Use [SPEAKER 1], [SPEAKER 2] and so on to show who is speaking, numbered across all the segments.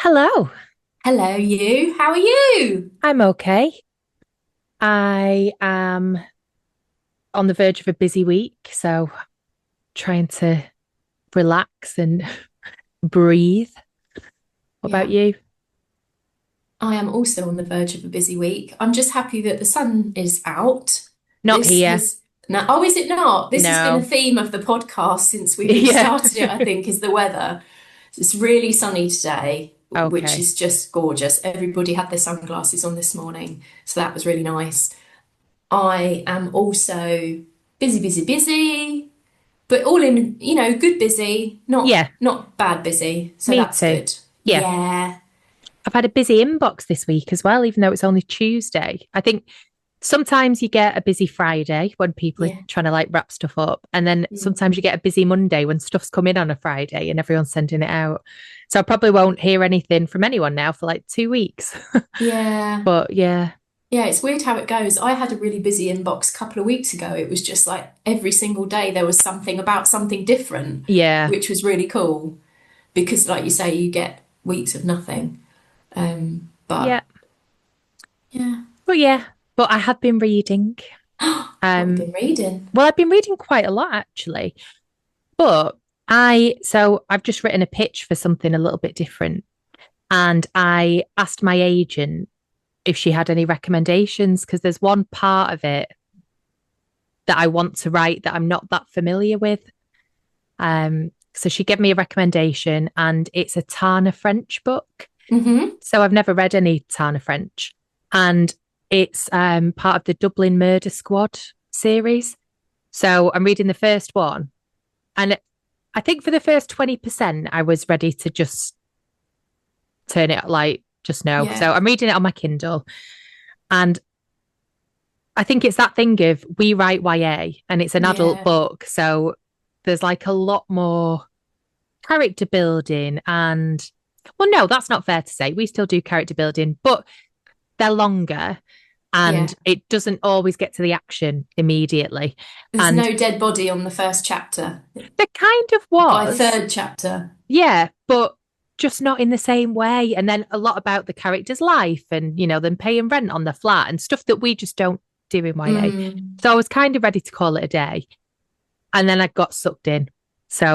[SPEAKER 1] Hello,
[SPEAKER 2] Hello, you. How are you?
[SPEAKER 1] I'm okay. I am on the verge of a busy week, so trying to relax and breathe. What about
[SPEAKER 2] Yeah,
[SPEAKER 1] you?
[SPEAKER 2] I am also on the verge of a busy week. I'm just happy that the sun is out.
[SPEAKER 1] Not
[SPEAKER 2] This
[SPEAKER 1] here.
[SPEAKER 2] has now, oh, is it not? This has been a
[SPEAKER 1] No.
[SPEAKER 2] theme of the podcast since we
[SPEAKER 1] Yeah.
[SPEAKER 2] started it, I think, is the weather. It's really sunny today, which
[SPEAKER 1] Okay.
[SPEAKER 2] is just gorgeous. Everybody had their sunglasses on this morning, so that was really nice. I am also busy, busy, busy, but all in, good busy, not
[SPEAKER 1] Yeah,
[SPEAKER 2] not bad busy. So
[SPEAKER 1] me
[SPEAKER 2] that's
[SPEAKER 1] too.
[SPEAKER 2] good.
[SPEAKER 1] Yeah.
[SPEAKER 2] Yeah.
[SPEAKER 1] I've had a busy inbox this week as well, even though it's only Tuesday. I think sometimes you get a busy Friday when people are
[SPEAKER 2] Yeah.
[SPEAKER 1] trying to like wrap stuff up. And then sometimes you
[SPEAKER 2] Mm.
[SPEAKER 1] get a busy Monday when stuff's come in on a Friday and everyone's sending it out. So I probably won't hear anything from anyone now for like 2 weeks.
[SPEAKER 2] Yeah.
[SPEAKER 1] But yeah,
[SPEAKER 2] Yeah, it's weird how it goes. I had a really busy inbox a couple of weeks ago. It was just like every single day there was something about something different,
[SPEAKER 1] yeah,
[SPEAKER 2] which was really cool because, like you say, you get weeks of nothing. But
[SPEAKER 1] yeah.
[SPEAKER 2] yeah.
[SPEAKER 1] But yeah, but I have been reading.
[SPEAKER 2] What have
[SPEAKER 1] Um,
[SPEAKER 2] you been reading?
[SPEAKER 1] well, I've been reading quite a lot actually. But I've just written a pitch for something a little bit different. And I asked my agent if she had any recommendations because there's one part of it that I want to write that I'm not that familiar with. So she gave me a recommendation, and it's a Tana French book.
[SPEAKER 2] Hmm.
[SPEAKER 1] So I've never read any Tana French, and it's part of the Dublin Murder Squad series. So I'm reading the first one, and I think for the first 20%, I was ready to just turn it like just no.
[SPEAKER 2] Yeah.
[SPEAKER 1] So I'm reading it on my Kindle, and I think it's that thing of we write YA and it's an adult
[SPEAKER 2] Yeah.
[SPEAKER 1] book. So there's like a lot more character building and well, no, that's not fair to say. We still do character building, but they're longer
[SPEAKER 2] Yeah.
[SPEAKER 1] and it doesn't always get to the action immediately.
[SPEAKER 2] There's
[SPEAKER 1] And
[SPEAKER 2] no dead body on the first chapter.
[SPEAKER 1] there kind of
[SPEAKER 2] By
[SPEAKER 1] was,
[SPEAKER 2] third chapter.
[SPEAKER 1] yeah, but just not in the same way. And then a lot about the character's life and, them paying rent on the flat and stuff that we just don't do in YA.
[SPEAKER 2] Mm.
[SPEAKER 1] So I was kind of ready to call it a day. And then I got sucked in. So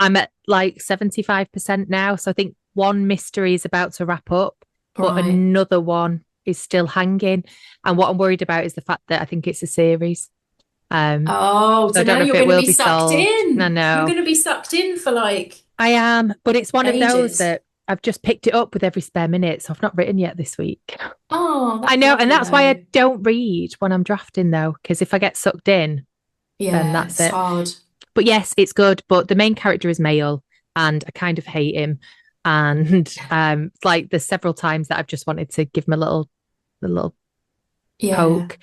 [SPEAKER 1] I'm at like 75% now. So I think one mystery is about to wrap up, but
[SPEAKER 2] Right.
[SPEAKER 1] another one is still hanging. And what I'm worried about is the fact that I think it's a series.
[SPEAKER 2] Oh,
[SPEAKER 1] So I
[SPEAKER 2] so
[SPEAKER 1] don't
[SPEAKER 2] now
[SPEAKER 1] know if
[SPEAKER 2] you're
[SPEAKER 1] it
[SPEAKER 2] going to
[SPEAKER 1] will
[SPEAKER 2] be
[SPEAKER 1] be
[SPEAKER 2] sucked
[SPEAKER 1] solved. I
[SPEAKER 2] in. You're
[SPEAKER 1] know
[SPEAKER 2] going to be sucked in for like
[SPEAKER 1] I am, but it's one of those
[SPEAKER 2] ages.
[SPEAKER 1] that I've just picked it up with every spare minute. So I've not written yet this week.
[SPEAKER 2] Oh,
[SPEAKER 1] I
[SPEAKER 2] that's
[SPEAKER 1] know. And
[SPEAKER 2] lovely
[SPEAKER 1] that's why I
[SPEAKER 2] though.
[SPEAKER 1] don't read when I'm drafting though, because if I get sucked in, then
[SPEAKER 2] Yeah,
[SPEAKER 1] that's
[SPEAKER 2] it's
[SPEAKER 1] it.
[SPEAKER 2] hard.
[SPEAKER 1] But yes, it's good. But the main character is male, and I kind of hate him. And like there's several times that I've just wanted to give him a little
[SPEAKER 2] Yeah,
[SPEAKER 1] poke.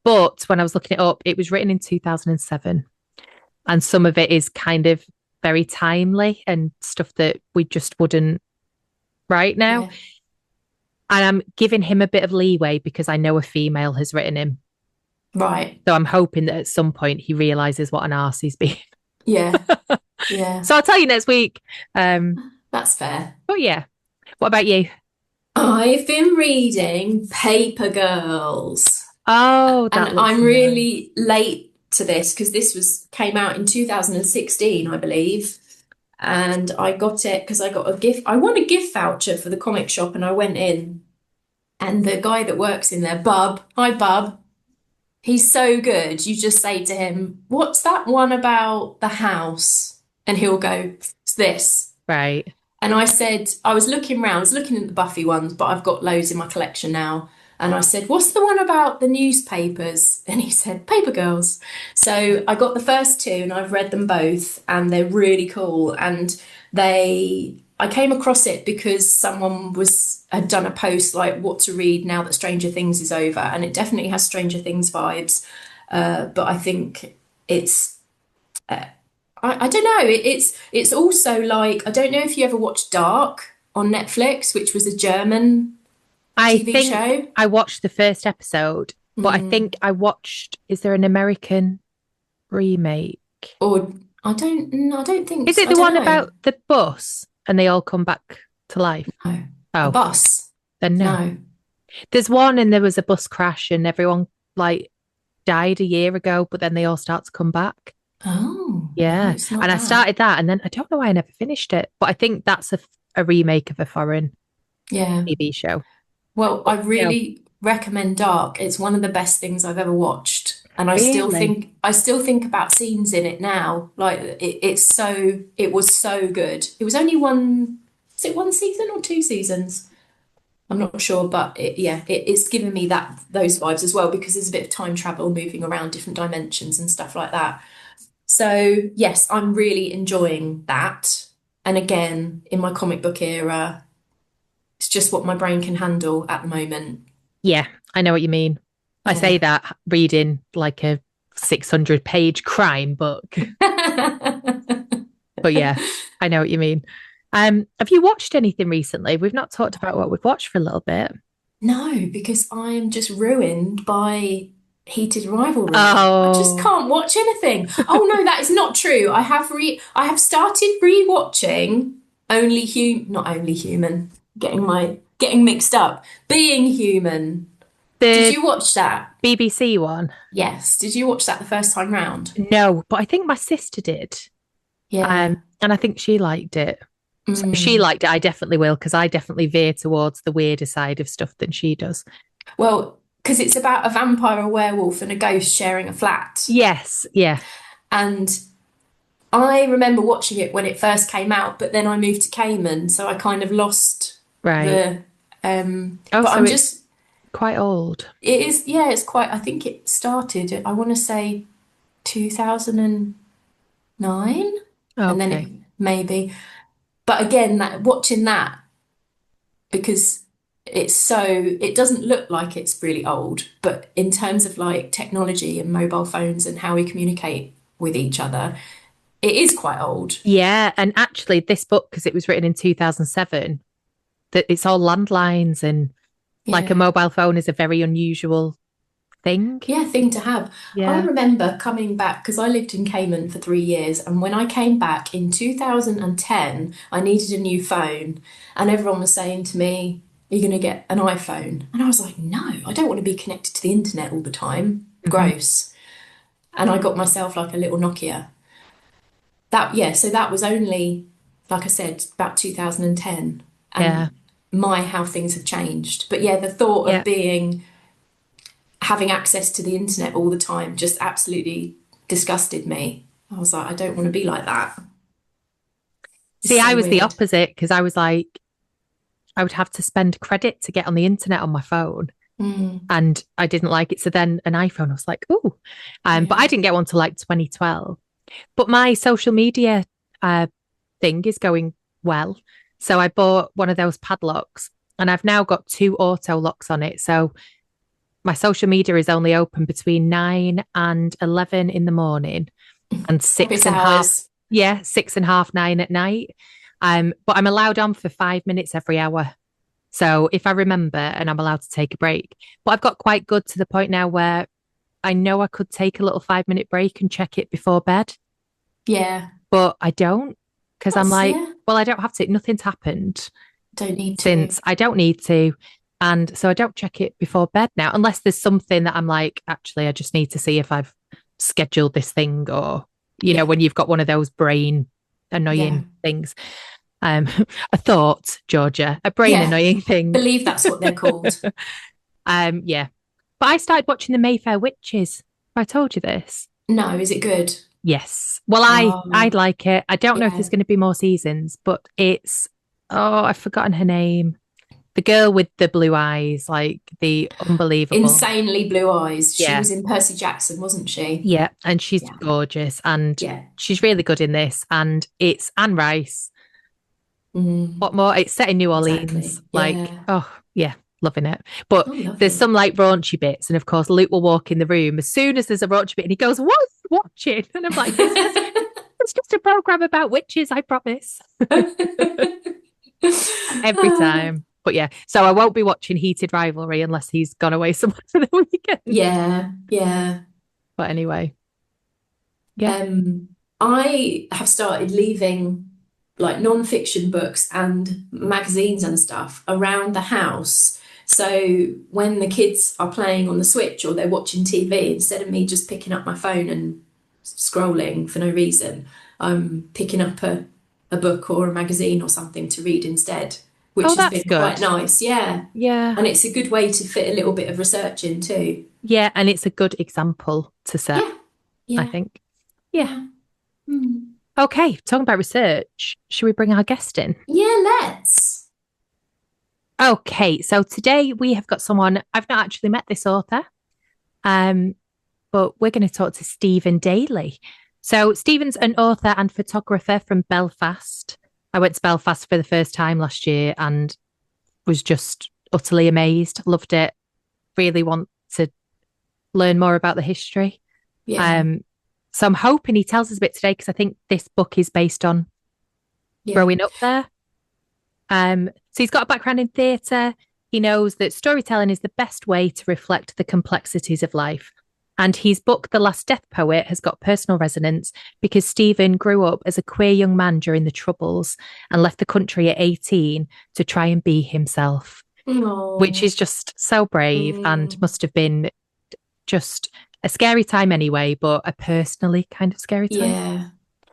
[SPEAKER 1] But when I was looking it up, it was written in 2007, and some of it is kind of very timely and stuff that we just wouldn't write now.
[SPEAKER 2] yeah.
[SPEAKER 1] And I'm giving him a bit of leeway because I know a female has written him.
[SPEAKER 2] Right.
[SPEAKER 1] So I'm hoping that at some point he realizes what an arse he's been.
[SPEAKER 2] Yeah, yeah.
[SPEAKER 1] So I'll tell you next week.
[SPEAKER 2] That's fair.
[SPEAKER 1] But yeah, what about you?
[SPEAKER 2] I've been reading Paper Girls,
[SPEAKER 1] Oh,
[SPEAKER 2] and
[SPEAKER 1] that looks
[SPEAKER 2] I'm
[SPEAKER 1] nice.
[SPEAKER 2] really late to this because this was came out in 2016, I believe. And I got it because I got a gift. I won a gift voucher for the comic shop, and I went in. And the guy that works in there, Bub, hi Bub, he's so good. You just say to him, "What's that one about the house?" And he'll go, "It's this."
[SPEAKER 1] Right.
[SPEAKER 2] And I said, I was looking around, I was looking at the Buffy ones, but I've got loads in my collection now. And I said, "What's the one about the newspapers?" And he said, "Paper Girls." So I got the first two and I've read them both and they're really cool. And I came across it because someone had done a post like what to read now that Stranger Things is over. And it definitely has Stranger Things vibes. But I think it's I don't know. It's also like I don't know if you ever watched Dark on Netflix, which was a German
[SPEAKER 1] I
[SPEAKER 2] TV
[SPEAKER 1] think
[SPEAKER 2] show.
[SPEAKER 1] I watched the first episode, but I think
[SPEAKER 2] Mm.
[SPEAKER 1] I watched, is there an American remake?
[SPEAKER 2] Or I don't. No, I don't think.
[SPEAKER 1] Is it
[SPEAKER 2] I
[SPEAKER 1] the
[SPEAKER 2] don't
[SPEAKER 1] one
[SPEAKER 2] know.
[SPEAKER 1] about the bus and they all come back? to life?
[SPEAKER 2] No. A
[SPEAKER 1] Oh,
[SPEAKER 2] bus?
[SPEAKER 1] then no.
[SPEAKER 2] No.
[SPEAKER 1] There's one and there was a bus crash and everyone like died a year ago, but then they all start to come back.
[SPEAKER 2] Oh, no,
[SPEAKER 1] Yeah.
[SPEAKER 2] it's
[SPEAKER 1] And
[SPEAKER 2] not
[SPEAKER 1] I
[SPEAKER 2] that.
[SPEAKER 1] started that and then I don't know why I never finished it, but I think that's a remake of a foreign
[SPEAKER 2] Yeah.
[SPEAKER 1] TV show.
[SPEAKER 2] Well, I
[SPEAKER 1] But no,
[SPEAKER 2] really recommend Dark. It's one of the best things I've ever watched. And
[SPEAKER 1] really.
[SPEAKER 2] I still think about scenes in it now. Like it was so good. It was only is it one season or two seasons? I'm not sure, but it's given me those vibes as well because there's a bit of time travel moving around different dimensions and stuff like that. So yes, I'm really enjoying that. And again, in my comic book era, it's just what my brain can handle at the moment.
[SPEAKER 1] Yeah, I know what you mean. I say
[SPEAKER 2] Yeah.
[SPEAKER 1] that reading like a 600-page crime book. But yeah, I know what you mean. Have you watched anything recently? We've not talked about what we've watched for a little bit.
[SPEAKER 2] No, because I'm just ruined by heated rivalry. I just
[SPEAKER 1] Oh,
[SPEAKER 2] can't watch anything. Oh no, that is not true. I have started rewatching not Only Human. Getting mixed up. Being Human. Did
[SPEAKER 1] the
[SPEAKER 2] you watch that?
[SPEAKER 1] BBC one.
[SPEAKER 2] Yes. Did you watch that the first time round?
[SPEAKER 1] No, but I think my sister did.
[SPEAKER 2] Yeah.
[SPEAKER 1] And I think she liked it. So if she
[SPEAKER 2] Mm.
[SPEAKER 1] liked it, I definitely will, because I definitely veer towards the weirder side of stuff than she does.
[SPEAKER 2] Well, because it's about a vampire, a werewolf, and a ghost sharing a flat.
[SPEAKER 1] Yes, yeah,
[SPEAKER 2] And I remember watching it when it first came out, but then I moved to Cayman, so I kind of lost
[SPEAKER 1] right.
[SPEAKER 2] the.
[SPEAKER 1] Oh,
[SPEAKER 2] But
[SPEAKER 1] so
[SPEAKER 2] I'm
[SPEAKER 1] it's
[SPEAKER 2] just.
[SPEAKER 1] quite old.
[SPEAKER 2] It is. Yeah, it's quite. I think it started. I want to say 2009, and then it
[SPEAKER 1] Okay.
[SPEAKER 2] maybe. But again, that watching that because it doesn't look like it's really old, but in terms of like technology and mobile phones and how we communicate with each other, it is quite old.
[SPEAKER 1] Yeah, and actually, this book, because it was written in 2007, that it's all landlines and like a
[SPEAKER 2] Yeah.
[SPEAKER 1] mobile phone is a very unusual thing.
[SPEAKER 2] Yeah, thing to have. I
[SPEAKER 1] Yeah.
[SPEAKER 2] remember coming back because I lived in Cayman for 3 years, and when I came back in 2010, I needed a new phone, and everyone was saying to me, "Are you going to get an iPhone?" And I was like, "No, I don't want to be connected to the internet all the time.
[SPEAKER 1] Hmm.
[SPEAKER 2] Gross." And I got myself like a little Nokia. So that was only, like I said, about 2010,
[SPEAKER 1] Yeah.
[SPEAKER 2] and my how things have changed. But yeah, the thought of
[SPEAKER 1] Yeah.
[SPEAKER 2] being having access to the internet all the time just absolutely disgusted me. I was like, I don't want to be like that. It's
[SPEAKER 1] See, I
[SPEAKER 2] so
[SPEAKER 1] was the
[SPEAKER 2] weird.
[SPEAKER 1] opposite because I was like, I would have to spend credit to get on the internet on my phone.
[SPEAKER 2] Mm,
[SPEAKER 1] And I didn't like it. So then an iPhone, I was like, oh, but I
[SPEAKER 2] yeah.
[SPEAKER 1] didn't get one till like 2012. But my social media uh, thing is going well. So I bought one of those padlocks and I've now got two auto locks on it. So my social media is only open between 9 and 11 in the morning and
[SPEAKER 2] Office hours.
[SPEAKER 1] yeah, 6.30, 9 at night. But I'm allowed on for 5 minutes every hour. So if I remember and I'm allowed to take a break, but I've got quite good to the point now where I know I could take a little 5 minute break and check it before bed,
[SPEAKER 2] Yeah.
[SPEAKER 1] but I don't because I'm like,
[SPEAKER 2] Yeah.
[SPEAKER 1] well, I don't have to. Nothing's happened
[SPEAKER 2] Don't need to.
[SPEAKER 1] since I don't need to. And so I don't check it before bed now, unless there's something that I'm like, actually, I just need to see if I've scheduled this thing or,
[SPEAKER 2] Yeah.
[SPEAKER 1] when you've got one of those brain
[SPEAKER 2] Yeah.
[SPEAKER 1] annoying things. Um, a thought, Georgia, a brain
[SPEAKER 2] Yeah.
[SPEAKER 1] annoying thing.
[SPEAKER 2] Believe that's what they're called.
[SPEAKER 1] Yeah. But I started watching the Mayfair Witches. Have I told you this?
[SPEAKER 2] No, is it good?
[SPEAKER 1] Yes. Well, I'd
[SPEAKER 2] Oh,
[SPEAKER 1] like it. I don't know if
[SPEAKER 2] yeah.
[SPEAKER 1] there's going to be more seasons, but it's I've forgotten her name. The girl with the blue eyes, like the unbelievable.
[SPEAKER 2] Insanely blue eyes. She
[SPEAKER 1] Yeah.
[SPEAKER 2] was in Percy Jackson, wasn't she?
[SPEAKER 1] Yeah, and she's
[SPEAKER 2] Yeah.
[SPEAKER 1] gorgeous and
[SPEAKER 2] Yeah.
[SPEAKER 1] she's really good in this and it's Anne Rice.
[SPEAKER 2] Mm,
[SPEAKER 1] What more? It's set in New Orleans.
[SPEAKER 2] exactly.
[SPEAKER 1] Like,
[SPEAKER 2] Yeah.
[SPEAKER 1] oh, yeah, loving it. But
[SPEAKER 2] Oh,
[SPEAKER 1] there's
[SPEAKER 2] lovely.
[SPEAKER 1] some like raunchy bits. And of course, Luke will walk in the room as soon as there's a raunchy bit and he goes, what are you watching? And I'm like, it's just a program about witches, I promise. Every time. But yeah, so I won't be watching Heated Rivalry unless he's gone away somewhere for the weekend.
[SPEAKER 2] Yeah, yeah.
[SPEAKER 1] But anyway, yeah.
[SPEAKER 2] I have started leaving. like non-fiction books and magazines and stuff around the house. So when the kids are playing on the Switch or they're watching TV, instead of me just picking up my phone and scrolling for no reason, I'm picking up a book or a magazine or something to read instead,
[SPEAKER 1] Oh,
[SPEAKER 2] which has
[SPEAKER 1] that's
[SPEAKER 2] been quite
[SPEAKER 1] good.
[SPEAKER 2] nice. Yeah.
[SPEAKER 1] Yeah.
[SPEAKER 2] And it's a good way to fit a little bit of research in too.
[SPEAKER 1] Yeah. And it's a good example to set,
[SPEAKER 2] Yeah.
[SPEAKER 1] I
[SPEAKER 2] Yeah.
[SPEAKER 1] think. Yeah.
[SPEAKER 2] Yeah. Hmm.
[SPEAKER 1] Okay. Talking about research, should we bring our guest in?
[SPEAKER 2] Yeah, let's.
[SPEAKER 1] Okay. So today we have got someone, I've not actually met this author, um, but we're going to talk to Stephen Daly. So Stephen's an author and photographer from Belfast. I went to Belfast for the first time last year and was just utterly amazed. Loved it. Really want to learn more about the history.
[SPEAKER 2] Yeah.
[SPEAKER 1] Um, so I'm hoping he tells us a bit today because I think this book is based on
[SPEAKER 2] Yeah.
[SPEAKER 1] growing up there. So he's got a background in theatre. He knows that storytelling is the best way to reflect the complexities of life. And his book, The Last Death Poet, has got personal resonance because Stephen grew up as a queer young man during the Troubles and left the country at 18 to try and be himself, which
[SPEAKER 2] Oh.
[SPEAKER 1] is just so brave and
[SPEAKER 2] Mm.
[SPEAKER 1] must have been just a scary time anyway, but a personally kind of scary time.
[SPEAKER 2] Yeah.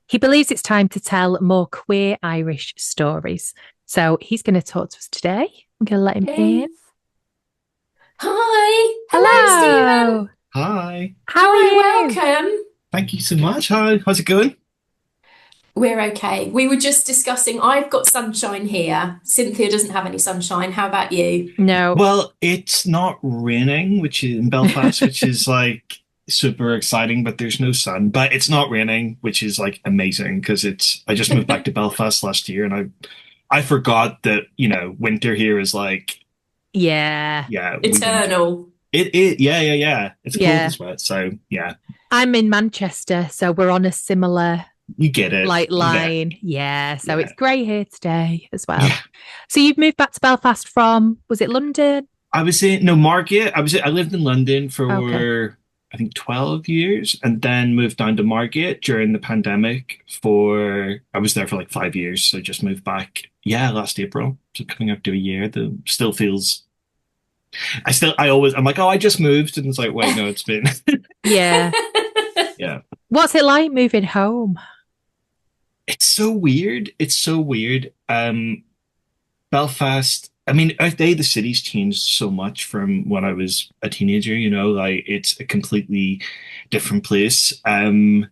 [SPEAKER 1] He believes it's time to tell more queer Irish stories. So he's going to talk to us today. I'm going to let him
[SPEAKER 2] Okay.
[SPEAKER 1] in.
[SPEAKER 2] Hi. Hello, Stephen.
[SPEAKER 1] Hello.
[SPEAKER 3] Hi.
[SPEAKER 1] How are
[SPEAKER 2] Hi,
[SPEAKER 1] you?
[SPEAKER 2] welcome.
[SPEAKER 3] Thank you so much. Hi. How's it going?
[SPEAKER 2] We're okay. We were just discussing, I've got sunshine here. Cynthia doesn't have any sunshine. How about you?
[SPEAKER 1] No.
[SPEAKER 3] Well, it's not raining, which is in Belfast, which is like super exciting, but there's no sun. But it's not raining, which is like amazing because I just moved back to Belfast last year and I forgot that, winter here is like,
[SPEAKER 1] Yeah.
[SPEAKER 3] yeah, we don't get
[SPEAKER 2] Eternal.
[SPEAKER 3] yeah. It's cold
[SPEAKER 1] Yeah.
[SPEAKER 3] as well. So yeah,
[SPEAKER 1] I'm in Manchester, so we're on a similar
[SPEAKER 3] you get it.
[SPEAKER 1] like
[SPEAKER 3] Yeah.
[SPEAKER 1] line. Yeah. So
[SPEAKER 3] Yeah.
[SPEAKER 1] it's grey here today as well.
[SPEAKER 3] Yeah.
[SPEAKER 1] So you've moved back to Belfast from, was it London?
[SPEAKER 3] I was in no Margate. I lived in London
[SPEAKER 1] Okay.
[SPEAKER 3] for I think 12 years and then moved down to Margate during the pandemic for I was there for like 5 years. So just moved back. Yeah, last April. So coming up to a year. The still feels I'm like, oh, I just moved. And it's like, wait, no, it's been
[SPEAKER 1] Yeah.
[SPEAKER 3] yeah.
[SPEAKER 1] What's it like moving home?
[SPEAKER 3] It's so weird. It's so weird. Belfast, I mean, the city's changed so much from when I was a teenager, like it's a completely different place. And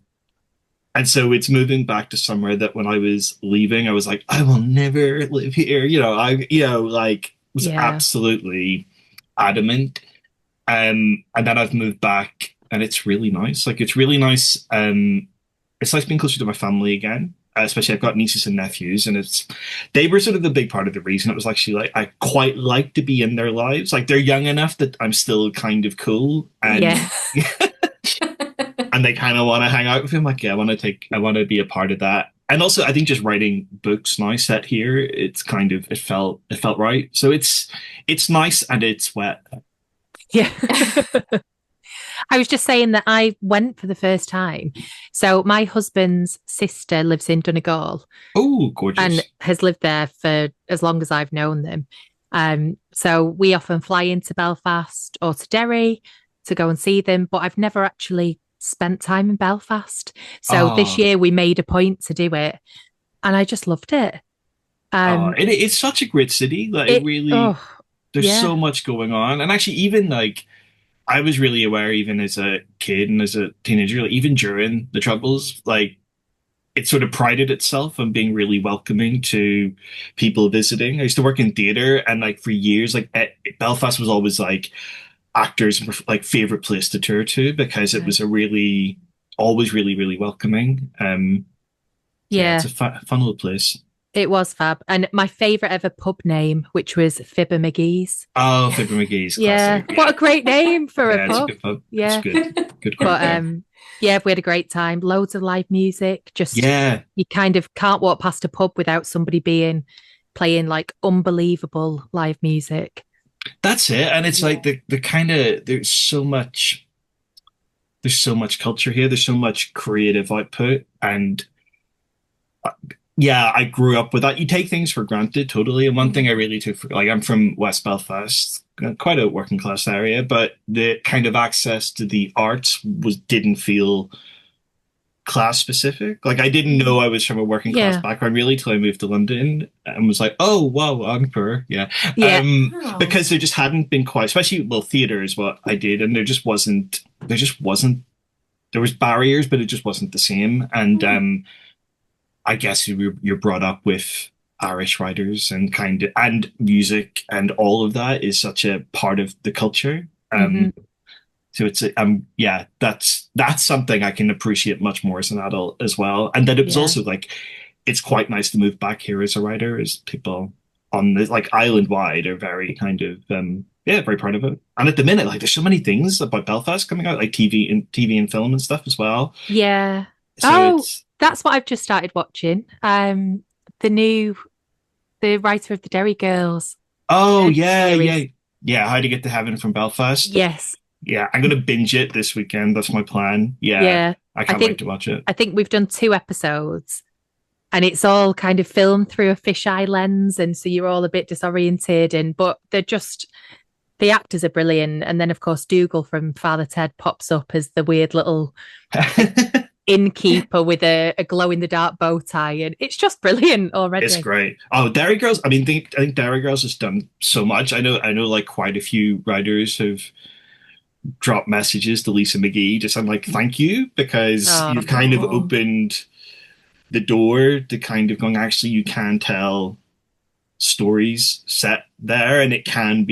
[SPEAKER 3] so it's moving back to somewhere that when I was leaving, I was like, I will never live here. Like was
[SPEAKER 1] Yeah.
[SPEAKER 3] absolutely adamant. And then I've moved back and it's really nice. Like it's really nice. It's nice being closer to my family again. Especially I've got nieces and nephews, and they were sort of the big part of the reason. It was actually like I quite like to be in their lives. Like they're young enough that I'm still kind of cool, and
[SPEAKER 1] Yeah.
[SPEAKER 3] and they kind of want to hang out with him. Like, yeah, I want to be a part of that. And also, I think just writing books now set here, it felt right. So it's nice and it's wet.
[SPEAKER 1] Yeah. I was just saying that I went for the first time. So my husband's sister lives in Donegal
[SPEAKER 3] Oh,
[SPEAKER 1] and
[SPEAKER 3] gorgeous.
[SPEAKER 1] has lived there for as long as I've known them. So we often fly into Belfast or to Derry to go and see them, but I've never actually spent time in Belfast. So this
[SPEAKER 3] Oh,
[SPEAKER 1] year we made a point to do it, and I just loved it. Um,
[SPEAKER 3] it's such a great city. Like, it
[SPEAKER 1] it
[SPEAKER 3] really,
[SPEAKER 1] oh
[SPEAKER 3] there's
[SPEAKER 1] yeah,
[SPEAKER 3] so much going on. And actually, even like I was really aware, even as a kid and as a teenager, like, even during the Troubles, like it sort of prided itself on being really welcoming to people visiting. I used to work in theater, and like for years, like Belfast was always like actors' like favorite place to tour to because it
[SPEAKER 1] right.
[SPEAKER 3] was a really always really really welcoming. So yeah, it's
[SPEAKER 1] Yeah.
[SPEAKER 3] a fun little place.
[SPEAKER 1] It was fab. And my favourite ever pub name, which was Fibber McGee's.
[SPEAKER 3] Oh, Fibber McGee's
[SPEAKER 1] Yeah.
[SPEAKER 3] classic.
[SPEAKER 1] What a
[SPEAKER 3] Yeah,
[SPEAKER 1] great name for a
[SPEAKER 3] yeah, it's a
[SPEAKER 1] pub.
[SPEAKER 3] good pub. It's
[SPEAKER 1] Yeah.
[SPEAKER 3] good, good crack.
[SPEAKER 1] But
[SPEAKER 3] Yeah,
[SPEAKER 1] yeah, we had a great time. Loads of live music. Just
[SPEAKER 3] yeah.
[SPEAKER 1] you kind of can't walk past a pub without somebody being playing like unbelievable live music.
[SPEAKER 3] That's it. And it's like
[SPEAKER 2] Yeah.
[SPEAKER 3] the kind of there's so much culture here. There's so much creative output, and yeah, I grew up with that. You take things for granted totally. And one thing I
[SPEAKER 2] Mm.
[SPEAKER 3] really took for, like, I'm from West Belfast, quite a working class area, but the kind of access to the arts was didn't feel class specific. Like I didn't know
[SPEAKER 2] Mm.
[SPEAKER 3] I was from a working class
[SPEAKER 1] Yeah.
[SPEAKER 3] background really till I moved to London and was like, oh wow, I'm poor. Yeah.
[SPEAKER 1] Yeah.
[SPEAKER 2] Wow.
[SPEAKER 3] Because there just hadn't been quite, especially well, theater is what I did, and there just wasn't there was barriers, but it just wasn't the same. And
[SPEAKER 2] Mm.
[SPEAKER 3] I guess you're brought up with Irish writers and kind of and music and all of that is such a part of the culture.
[SPEAKER 1] Hmm.
[SPEAKER 3] So it's yeah, that's something I can appreciate much more as an adult as well. And then it was
[SPEAKER 1] Yeah.
[SPEAKER 3] also like it's quite nice to move back here as a writer, as people on the like island wide are very kind of yeah, very proud of it. And at the minute, like there's so many things about Belfast coming out, like TV and film and stuff as well.
[SPEAKER 1] Yeah.
[SPEAKER 3] So
[SPEAKER 1] Oh,
[SPEAKER 3] it's
[SPEAKER 1] that's what I've just started watching. The new the writer of the Derry Girls
[SPEAKER 3] oh yeah, yeah.
[SPEAKER 1] series.
[SPEAKER 3] Yeah, How to Get to Heaven from Belfast.
[SPEAKER 1] Yes.
[SPEAKER 3] Yeah, I'm gonna binge it this weekend. That's my plan. Yeah,
[SPEAKER 1] Yeah.
[SPEAKER 3] I
[SPEAKER 1] I
[SPEAKER 3] can't wait
[SPEAKER 1] think
[SPEAKER 3] to watch it.
[SPEAKER 1] I think we've done two episodes and it's all kind of filmed through a fisheye lens and so you're all a bit disoriented and but they're just the actors are brilliant and then of course Dougal from Father Ted pops up as the weird little like innkeeper with a glow in the dark bow tie and it's just brilliant
[SPEAKER 3] It's
[SPEAKER 1] already.
[SPEAKER 3] great. Oh, Dairy Girls. I mean, I think Dairy Girls has done so much. I know, like quite a few writers have dropped messages to Lisa McGee. Just I'm like, thank you because
[SPEAKER 1] Oh,
[SPEAKER 3] you've kind of
[SPEAKER 2] Oh.
[SPEAKER 3] opened the door to kind of going. Actually, you can tell stories set there, and it can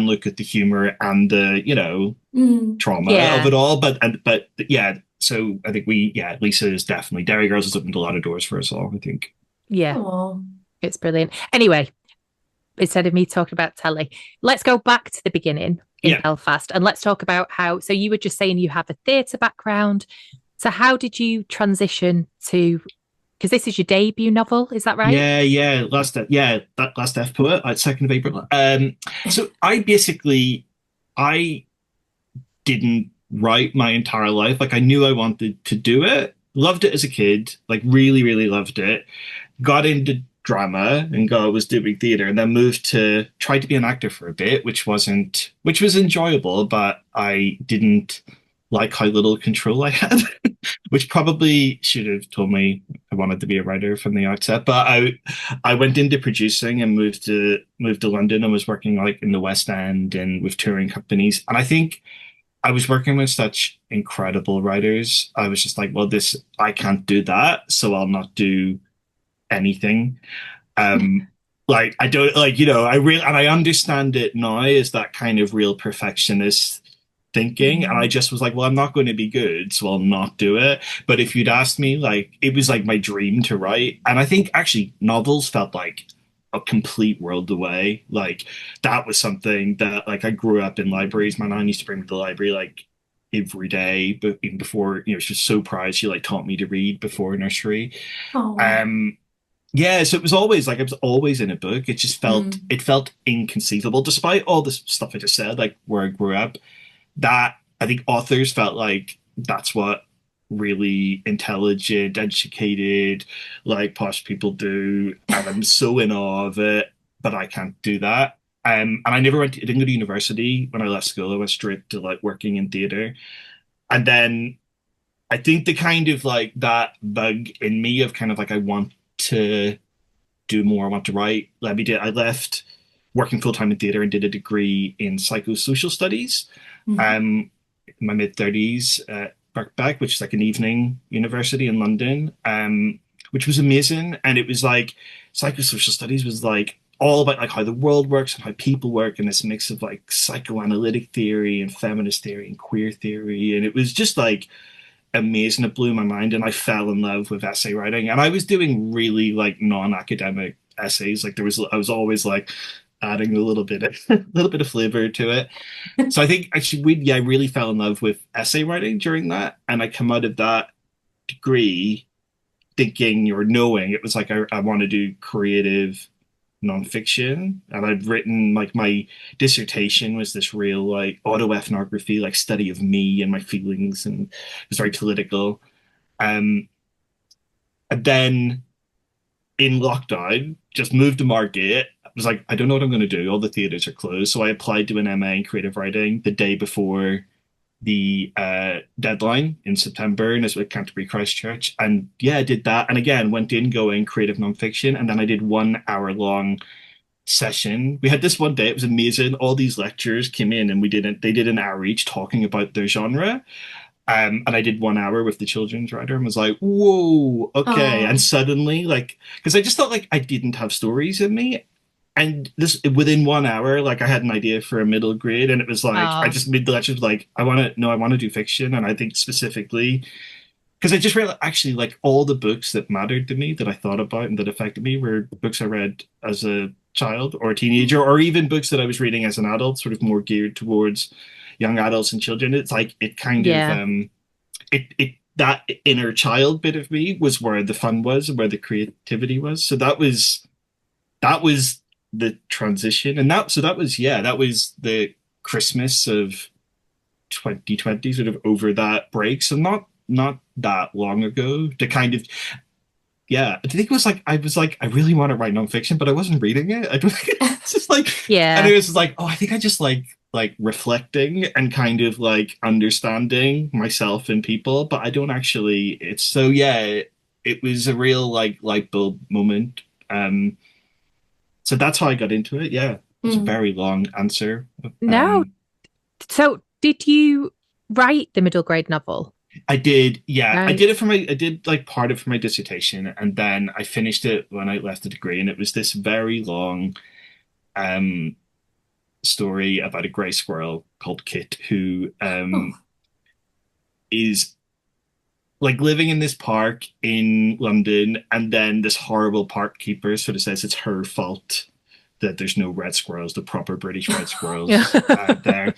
[SPEAKER 3] look at the humor and the
[SPEAKER 2] Mm.
[SPEAKER 3] trauma of
[SPEAKER 1] yeah,
[SPEAKER 3] it all. But yeah. So I think Lisa is definitely Dairy Girls has opened a lot of doors for us all. I think.
[SPEAKER 1] yeah,
[SPEAKER 2] Oh.
[SPEAKER 1] it's brilliant. Anyway, instead of me talking about telly, let's go back to the beginning in
[SPEAKER 3] Yeah.
[SPEAKER 1] Belfast and let's talk about how. So you were just saying you have a theatre background. So how did you transition to? Because this is your debut novel, is that right?
[SPEAKER 3] That last F poet at 2nd of April. So I didn't write my entire life. Like I knew I wanted to do it. Loved it as a kid. Like really, really loved it. Got into drama and was doing theater, and then moved to try to be an actor for a bit, which was enjoyable, but I didn't like how little control I had. Which probably should have told me I wanted to be a writer from the outset. But I went into producing and moved to London and was working like in the West End and with touring companies. And I think I was working with such incredible writers. I was just like, well, this I can't do that, so I'll not do anything. Um, like I don't like I understand it now as that kind of real perfectionist thinking, and I
[SPEAKER 2] Mm.
[SPEAKER 3] just was like, well, I'm not going to be good, so I'll not do it. But if you'd asked me, like, it was like my dream to write, and I think actually novels felt like a complete world away. Like that was something that like I grew up in libraries. My nan used to bring me to the library like every day, but even before, she's so proud she like taught me to read before nursery.
[SPEAKER 2] Oh.
[SPEAKER 3] Um, yeah, so it was always like I was always in a book.
[SPEAKER 2] Mm.
[SPEAKER 3] It felt inconceivable, despite all the stuff I just said, like where I grew up. That I think authors felt like that's what really intelligent, educated, like posh people do, and I'm so in awe of it. But I can't do that. And I didn't go to university when I left school. I went straight to like working in theater, and then I think the kind of like that bug in me of kind of like I want to do more. I want to write. Let me do. I left working full time in theater and did a degree in psychosocial studies.
[SPEAKER 2] Mm.
[SPEAKER 3] In my mid 30s at Birkbeck, which is like an evening university in London, which was amazing. And it was like psychosocial studies was like all about like how the world works and how people work and this mix of like psychoanalytic theory and feminist theory and queer theory. And it was just like amazing. It blew my mind, and I fell in love with essay writing. And I was doing really like non-academic essays. Like I was always like adding a little bit of flavor to it. So I think actually I really fell in love with essay writing during that, and I come out of that degree thinking or knowing it was like I want to do creative nonfiction, and I'd written like my dissertation was this real like autoethnography, like study of me and my feelings, and it was very political. Um, and then in lockdown, just moved to Margate. I was like, I don't know what I'm going to do. All the theaters are closed. So I applied to an MA in creative writing the day before the deadline in September, and it's with Canterbury Christchurch. And yeah, I did that. And again, went in going creative nonfiction. And then I did 1 hour long session. We had this one day, it was amazing. All these lecturers came in and they did an hour each talking about their genre. And I did 1 hour with the children's writer and was like, whoa, okay. And
[SPEAKER 2] Oh,
[SPEAKER 3] suddenly, like, because I just thought like I didn't have stories in me. And this within 1 hour, like I had an idea for a middle grade, and it was like I
[SPEAKER 1] Oh,
[SPEAKER 3] just made the lectures like I want to do fiction, and I think specifically because I just realized actually like all the books that mattered to me that I thought about and that affected me were books I read as a child or a teenager, or even books that I was reading as an adult, sort of more geared towards young adults and children. It's like it kind of
[SPEAKER 1] yeah.
[SPEAKER 3] it that inner child bit of me was where the fun was and where the creativity was. So that was the transition, and that was yeah, that was the Christmas of 2020, sort of over that break. So not that long ago to kind of yeah, I think it was like I was like I really want to write nonfiction, but I wasn't reading it. I don't it's just like and
[SPEAKER 1] Yeah.
[SPEAKER 3] it was like oh, I think I just like reflecting and kind of like understanding myself and people, but I don't actually. It's so yeah, it was a real like light bulb moment. So that's how I got into it. Yeah, it's a
[SPEAKER 2] mm.
[SPEAKER 3] very long answer.
[SPEAKER 1] No.
[SPEAKER 3] Um,
[SPEAKER 1] So did you write the middle grade novel?
[SPEAKER 3] I did, yeah, I
[SPEAKER 1] Right.
[SPEAKER 3] did it for my, I did like part of it for my dissertation, and then I finished it when I left the degree, and it was this very long um story about a grey squirrel called Kit who
[SPEAKER 2] Oh,
[SPEAKER 3] is like living in this park in London, and then this horrible park keeper sort of says it's her fault that there's no red squirrels, the proper British red
[SPEAKER 1] Yeah.
[SPEAKER 3] squirrels there.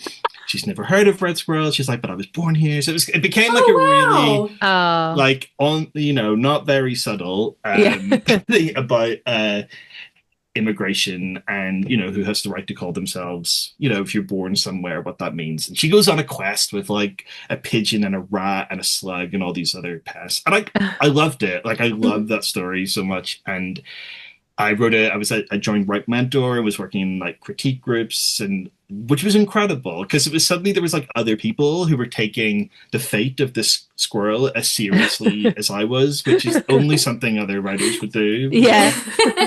[SPEAKER 3] She's never heard of red squirrels. She's like, but I was born here. So it became like a really
[SPEAKER 2] oh
[SPEAKER 1] Oh,
[SPEAKER 3] like on not very subtle
[SPEAKER 1] yeah.
[SPEAKER 3] thing about immigration and who has the right to call themselves if you're born somewhere what that means. And she goes on a quest with like a pigeon and a rat and a slug and all these other pests, and I loved it. Like I
[SPEAKER 2] wow.
[SPEAKER 3] loved that story so much. And I joined Right Mentor and was working in like critique groups, and which was incredible because it was suddenly there was like other people who were taking the fate of this squirrel as seriously as I was, which is only something other writers would do.
[SPEAKER 1] Yeah.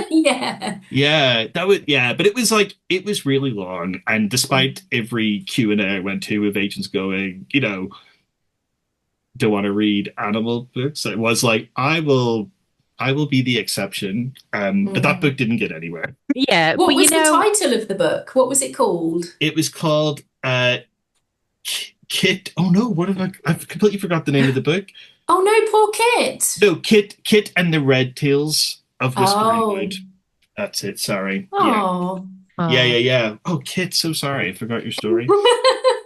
[SPEAKER 2] Yeah.
[SPEAKER 3] Yeah, but it was like it was really long, and despite every Q&A I went to with agents going, don't want to read animal books, it was like I will be the exception. But that
[SPEAKER 2] Mm.
[SPEAKER 3] book didn't get anywhere.
[SPEAKER 1] Yeah.
[SPEAKER 2] What
[SPEAKER 1] But
[SPEAKER 2] was the title of the book? What was it called?
[SPEAKER 3] It was called Kit. Oh no, what have I've completely forgot the name of the book.
[SPEAKER 2] Oh no, poor Kit.
[SPEAKER 3] No, Kit and the Red Tails of Whispering
[SPEAKER 2] Oh,
[SPEAKER 3] Wood. That's it. Sorry. Yeah.
[SPEAKER 2] oh.
[SPEAKER 3] Yeah, yeah,
[SPEAKER 1] oh.
[SPEAKER 3] yeah. Oh, Kit, so sorry. I forgot your story.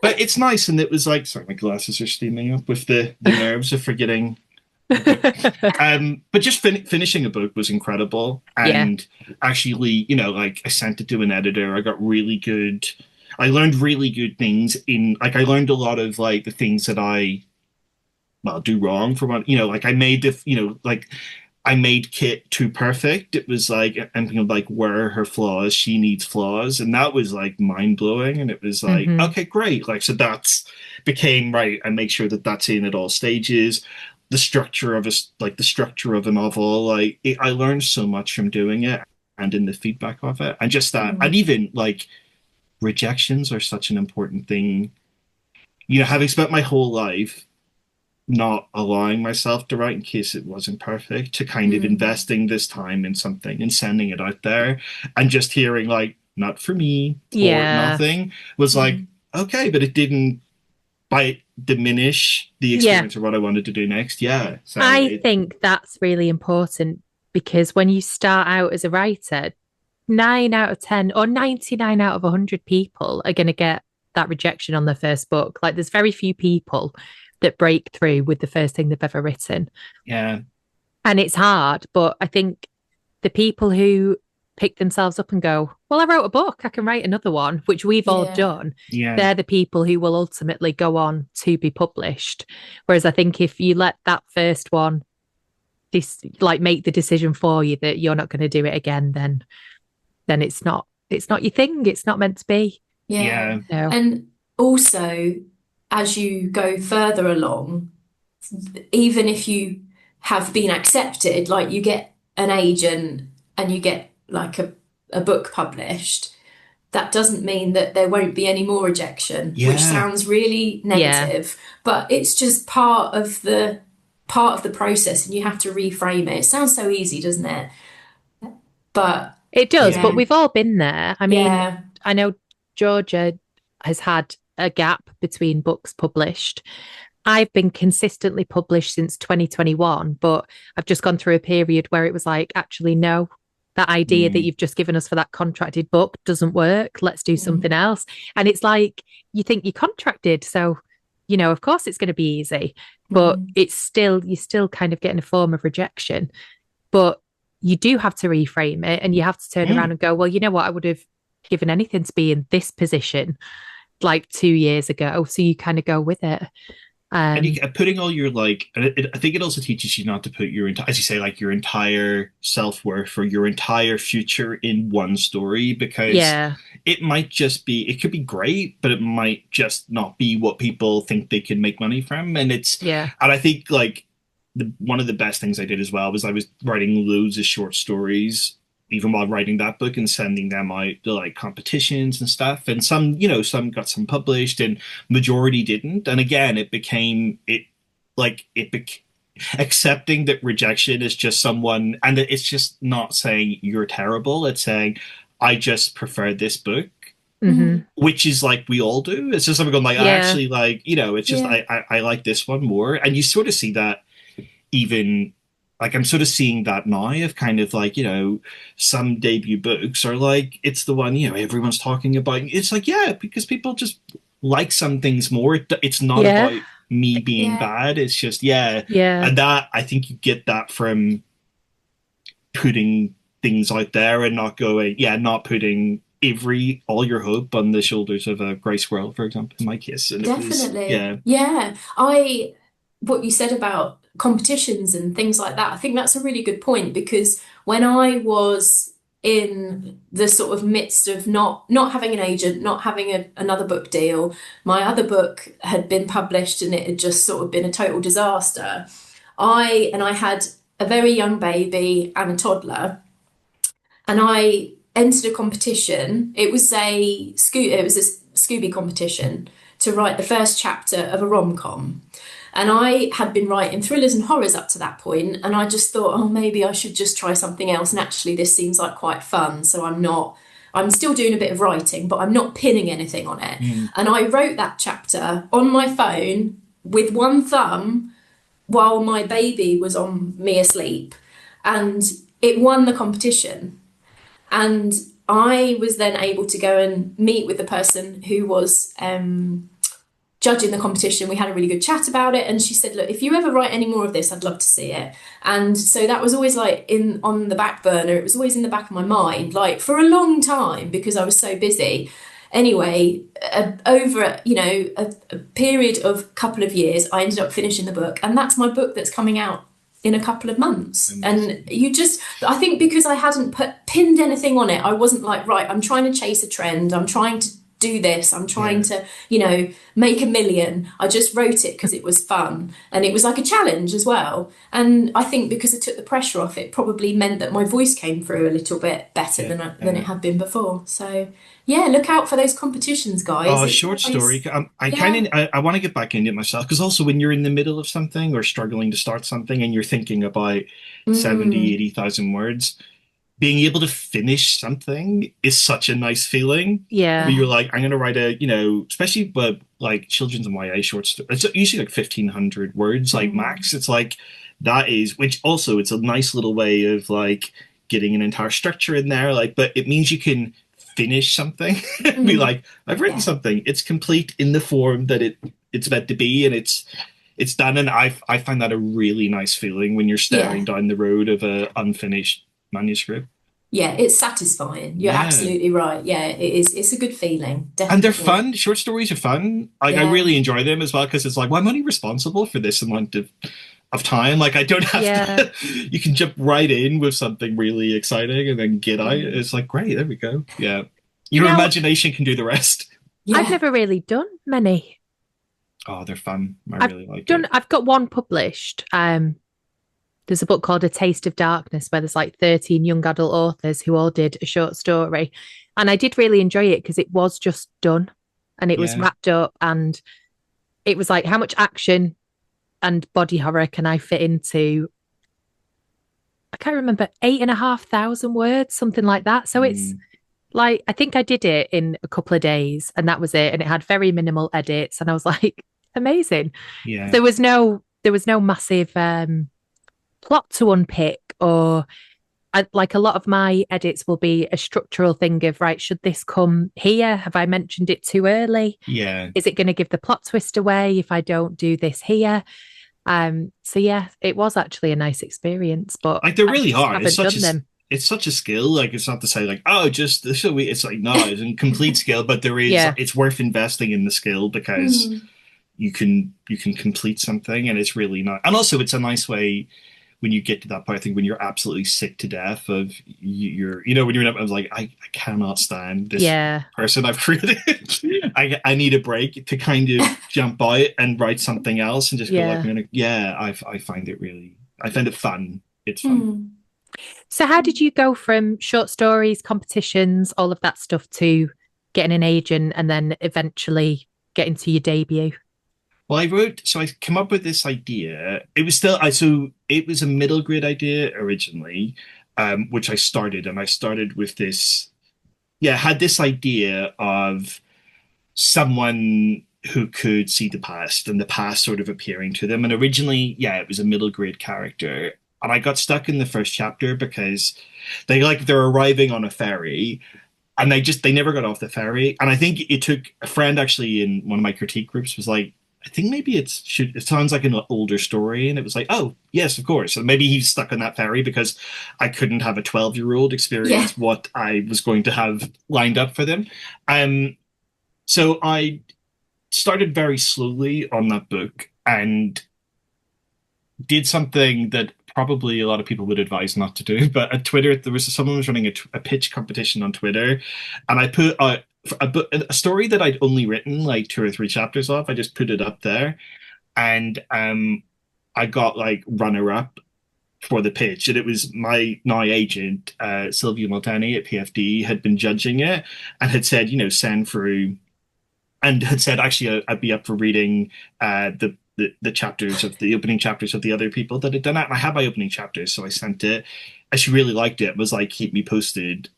[SPEAKER 3] But it's nice, and it was like, sorry, my glasses are steaming up with the nerves of forgetting a book. But just finishing a book was incredible,
[SPEAKER 1] Yeah.
[SPEAKER 3] and actually, like I sent it to an editor. I got really good. I learned really good things in like I learned a lot of like the things that I do wrong for one. Like I made like I made Kit too perfect. It was like and like where are her flaws? She needs flaws, and that was like mind blowing. And it was like
[SPEAKER 1] Hmm.
[SPEAKER 3] okay, great. Like so that's became right. I make sure that that's in at all stages. The structure of a novel. I learned so much from doing it and in the feedback of it, and just that, and
[SPEAKER 2] Mm,
[SPEAKER 3] even like rejections are such an important thing. Having spent my whole life not allowing myself to write in case it wasn't perfect, to kind of
[SPEAKER 2] mm,
[SPEAKER 3] investing this time in something and sending it out there, and just hearing like not for me or
[SPEAKER 1] Yeah.
[SPEAKER 3] nothing was like
[SPEAKER 2] mm,
[SPEAKER 3] okay, but it didn't by diminish the
[SPEAKER 1] Yeah.
[SPEAKER 3] experience of what I wanted to do next. Yeah, so
[SPEAKER 1] I
[SPEAKER 3] it
[SPEAKER 1] think that's really important because when you start out as a writer, 9 out of 10 or 99 out of 100 people are going to get that rejection on their first book. Like there's very few people that break through with the first thing they've ever written.
[SPEAKER 3] yeah,
[SPEAKER 1] And it's hard, but I think the people who pick themselves up and go, well, I wrote a book, I can write another one, which we've all
[SPEAKER 2] yeah.
[SPEAKER 1] done.
[SPEAKER 3] yeah,
[SPEAKER 1] They're the people who will ultimately go on to be published. Whereas I think if you let that first one this like make the decision for you that you're not going to do it again, then it's not your thing. It's not meant to be.
[SPEAKER 2] Yeah.
[SPEAKER 3] Yeah.
[SPEAKER 1] No.
[SPEAKER 2] And also, as you go further along, even if you have been accepted, like you get an agent and you get like a book published, that doesn't mean that there won't be any more rejection, which
[SPEAKER 3] Yeah.
[SPEAKER 2] sounds really
[SPEAKER 1] Yeah.
[SPEAKER 2] negative, but it's just part of the process and you have to reframe it. It sounds so easy, doesn't it? But
[SPEAKER 1] It does, but
[SPEAKER 2] yeah,
[SPEAKER 1] we've all been there. I mean,
[SPEAKER 2] yeah.
[SPEAKER 1] I know Georgia has had a gap between books published. I've been consistently published since 2021, but I've just gone through a period where it was like, actually, no, that idea that
[SPEAKER 3] Mm.
[SPEAKER 1] you've just given us for that contracted book doesn't work. Let's do something
[SPEAKER 2] Mm,
[SPEAKER 1] else. And it's like, you think you're contracted. So, of course it's going to be easy, but
[SPEAKER 2] mm,
[SPEAKER 1] you're still kind of getting a form of rejection. But you do have to reframe it and you have to turn around
[SPEAKER 3] Mm.
[SPEAKER 1] and go, well, you know what? I would have given anything to be in this position like 2 years ago. So you kind of go with it.
[SPEAKER 3] And you
[SPEAKER 1] Um,
[SPEAKER 3] putting all your like, and I think it also teaches you not to put your entire, as you say, like your entire self-worth or your entire future in one story, because
[SPEAKER 1] yeah,
[SPEAKER 3] it might just be, it could be great, but it might just not be what people think they can make money from.
[SPEAKER 1] yeah,
[SPEAKER 3] And I think like one of the best things I did as well was I was writing loads of short stories even while writing that book and sending them out to like competitions and stuff. And some got some published and majority didn't. And again, it became it like it bec accepting that rejection is just someone, and that it's just not saying you're terrible. It's saying I just prefer this book,
[SPEAKER 1] hmm,
[SPEAKER 3] which is like we all do. It's just someone going like I
[SPEAKER 1] yeah,
[SPEAKER 3] actually like, it's just
[SPEAKER 2] yeah.
[SPEAKER 3] I like this one more. And you sort of see that even like I'm sort of seeing that now of kind of like, some debut books are like it's the one, everyone's talking about. It's like, yeah, because people just like some things more. It's not
[SPEAKER 1] yeah,
[SPEAKER 3] about me being
[SPEAKER 2] Yeah.
[SPEAKER 3] bad. It's just, yeah.
[SPEAKER 1] yeah,
[SPEAKER 3] And that I think you get that from putting things out there and not going, yeah, not putting all your hope on the shoulders of a gray squirrel, for example, in my case. And it was,
[SPEAKER 2] Definitely.
[SPEAKER 3] yeah.
[SPEAKER 2] Yeah. What you said about competitions and things like that, I think that's a really good point because when I was in the sort of midst of not having an agent, not having another book deal, my other book had been published and it had just sort of been a total disaster. I had a very young baby and a toddler, and I entered a competition. It was a Scooby competition to write the first chapter of a rom-com. And I had been writing thrillers and horrors up to that point, and I just thought, oh, maybe I should just try something else. And actually, this seems like quite fun. So I'm still doing a bit of writing, but I'm not pinning anything on it.
[SPEAKER 3] Mm.
[SPEAKER 2] And I wrote that chapter on my phone with one thumb while my baby was on me asleep. And it won the competition. And I was then able to go and meet with the person who was judging the competition. We had a really good chat about it, and she said, "Look, if you ever write any more of this, I'd love to see it." And so that was always like in on the back burner. It was always in the back of my mind, like for a long time because I was so busy. Anyway, over a period of couple of years, I ended up finishing the book, and that's my book that's coming out in a couple of months. And I think because I hadn't pinned anything on it, I wasn't like, right, I'm trying to chase a trend, I'm trying to do this, I'm trying
[SPEAKER 3] Yeah.
[SPEAKER 2] to, make a million. I just wrote it because it was fun and it was like a challenge as well. And I think because it took the pressure off, it probably meant that my voice came through a little bit better
[SPEAKER 3] Yeah.
[SPEAKER 2] than it had been before. So yeah, look out for those competitions, guys.
[SPEAKER 3] Oh,
[SPEAKER 2] It's
[SPEAKER 3] short
[SPEAKER 2] always,
[SPEAKER 3] story. I
[SPEAKER 2] yeah.
[SPEAKER 3] kind of I want to get back into it myself because also when you're in the middle of something or struggling to start something and you're thinking about 70,
[SPEAKER 2] Mm,
[SPEAKER 3] 80,000 words, being able to finish something is such a nice feeling. Where
[SPEAKER 1] yeah,
[SPEAKER 3] you're
[SPEAKER 2] yeah.
[SPEAKER 3] like, I'm gonna write especially but like children's and YA short story. It's usually like 1,500 words, like
[SPEAKER 2] Mm,
[SPEAKER 3] max. It's like that is, which also it's a nice little way of like getting an entire structure in there. Like, but it means you can finish something and be
[SPEAKER 2] mm,
[SPEAKER 3] like, I've written
[SPEAKER 2] yeah.
[SPEAKER 3] something. It's complete in the form that it's meant to be, and it's done. And I find that a really nice feeling when you're staring
[SPEAKER 2] Yeah.
[SPEAKER 3] down the road of a unfinished manuscript.
[SPEAKER 2] Yeah, it's satisfying. You're
[SPEAKER 3] Yeah.
[SPEAKER 2] absolutely right. Yeah, it is. It's a good feeling,
[SPEAKER 3] And they're
[SPEAKER 2] definitely.
[SPEAKER 3] fun. Short stories are fun. Like I
[SPEAKER 2] Yeah.
[SPEAKER 3] really enjoy them as well because it's like, well, I'm only responsible for this amount of of time. Like I don't have
[SPEAKER 1] Yeah.
[SPEAKER 3] to. You can jump right in with something really exciting and then get out.
[SPEAKER 2] Mm.
[SPEAKER 3] It's like great. There we go. Yeah,
[SPEAKER 1] You
[SPEAKER 3] your
[SPEAKER 1] know,
[SPEAKER 3] imagination can do the rest.
[SPEAKER 1] I've
[SPEAKER 2] Yeah.
[SPEAKER 1] never really done many.
[SPEAKER 3] Oh, they're fun. I
[SPEAKER 1] I've
[SPEAKER 3] really like it.
[SPEAKER 1] I've got one published. There's a book called A Taste of Darkness where there's like 13 young adult authors who all did a short story. And I did really enjoy it because it was just done and it was
[SPEAKER 3] Yeah,
[SPEAKER 1] wrapped up and it was like how much action and body horror can I fit into? I can't remember, 8,500 words, something like that. So it's
[SPEAKER 3] mm,
[SPEAKER 1] like I think I did it in a couple of days and that was it. And it had very minimal edits. And I was like, amazing.
[SPEAKER 3] yeah,
[SPEAKER 1] There was no massive plot to unpick or like a lot of my edits will be a structural thing of right, should this come here? Have I mentioned it too early?
[SPEAKER 3] yeah.
[SPEAKER 1] Is it going to give the plot twist away if I don't do this here? So yeah, it was actually a nice experience, but
[SPEAKER 3] Like they're
[SPEAKER 1] I
[SPEAKER 3] really
[SPEAKER 1] just
[SPEAKER 3] hard.
[SPEAKER 1] haven't done them.
[SPEAKER 3] It's such a skill. Like it's not to say like oh just this will be. It's like no, it's a complete skill. But there is
[SPEAKER 1] Yeah,
[SPEAKER 3] it's worth investing in the skill because
[SPEAKER 2] Mm.
[SPEAKER 3] you can complete something and it's really not. And also it's a nice way when you get to that point. I think when you're absolutely sick to death of you're when you're I was like I cannot stand this
[SPEAKER 1] yeah,
[SPEAKER 3] person I've created. I need a break to kind of jump out and write something else and just go like
[SPEAKER 1] yeah.
[SPEAKER 3] yeah I find it really I find it fun. It's fun.
[SPEAKER 2] Mm.
[SPEAKER 1] So how did you go from short stories, competitions, all of that stuff to getting an agent and then eventually getting to your debut?
[SPEAKER 3] Well, so I came up with this idea. It was still, so it was a middle grade idea originally, which and I started with this, yeah, had this idea of someone who could see the past and the past sort of appearing to them. And originally, yeah, it was a middle grade character. And I got stuck in the first chapter because they're arriving on a ferry and they never got off the ferry. And I think it took a friend actually in one of my critique groups was like, I think maybe it sounds like an older story, and it was like, oh yes, of course. And maybe he's stuck on that ferry because I couldn't have a 12-year-old
[SPEAKER 2] Yeah.
[SPEAKER 3] experience what I was going to have lined up for them. Um, so I started very slowly on that book and did something that probably a lot of people would advise not to do. But at Twitter, someone was running a pitch competition on Twitter, and I put out a story that I'd only written like 2 or 3 chapters of. I just put it up there, and I got like runner up for the pitch, and it was my now agent, Sylvia Multani at PFD, had been judging it and had said, send through and had said actually I'd be up for reading the chapters of the opening chapters of the other people that had done it. And I had my opening chapters, so I sent it. And she really liked it. Was like, keep me posted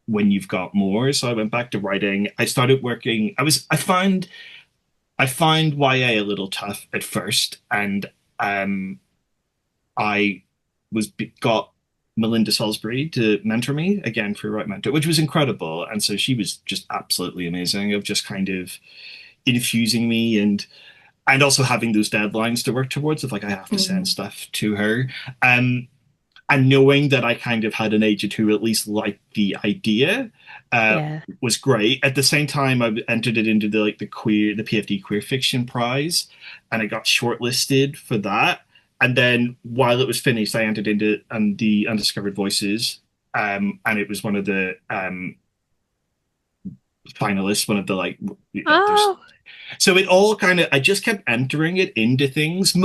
[SPEAKER 3] when you've got more. So I went back to writing. I started working. I find YA a little tough at first, and I got Melinda Salisbury to mentor me again for Right Mentor, which was incredible. And so she was just absolutely amazing of just kind of infusing me and also having those deadlines to work towards of like I have to send
[SPEAKER 2] Mm.
[SPEAKER 3] stuff to her. Um and knowing that I kind of had an agent who at least liked the idea
[SPEAKER 1] Yeah.
[SPEAKER 3] was great. At the same time, I entered it into the PFD Queer Fiction Prize, and I got shortlisted for that. And then while it was finished, I entered into the Undiscovered Voices, and it was one of the finalists, one of the like.
[SPEAKER 1] Oh,
[SPEAKER 3] So it all kind of I just kept entering it into things,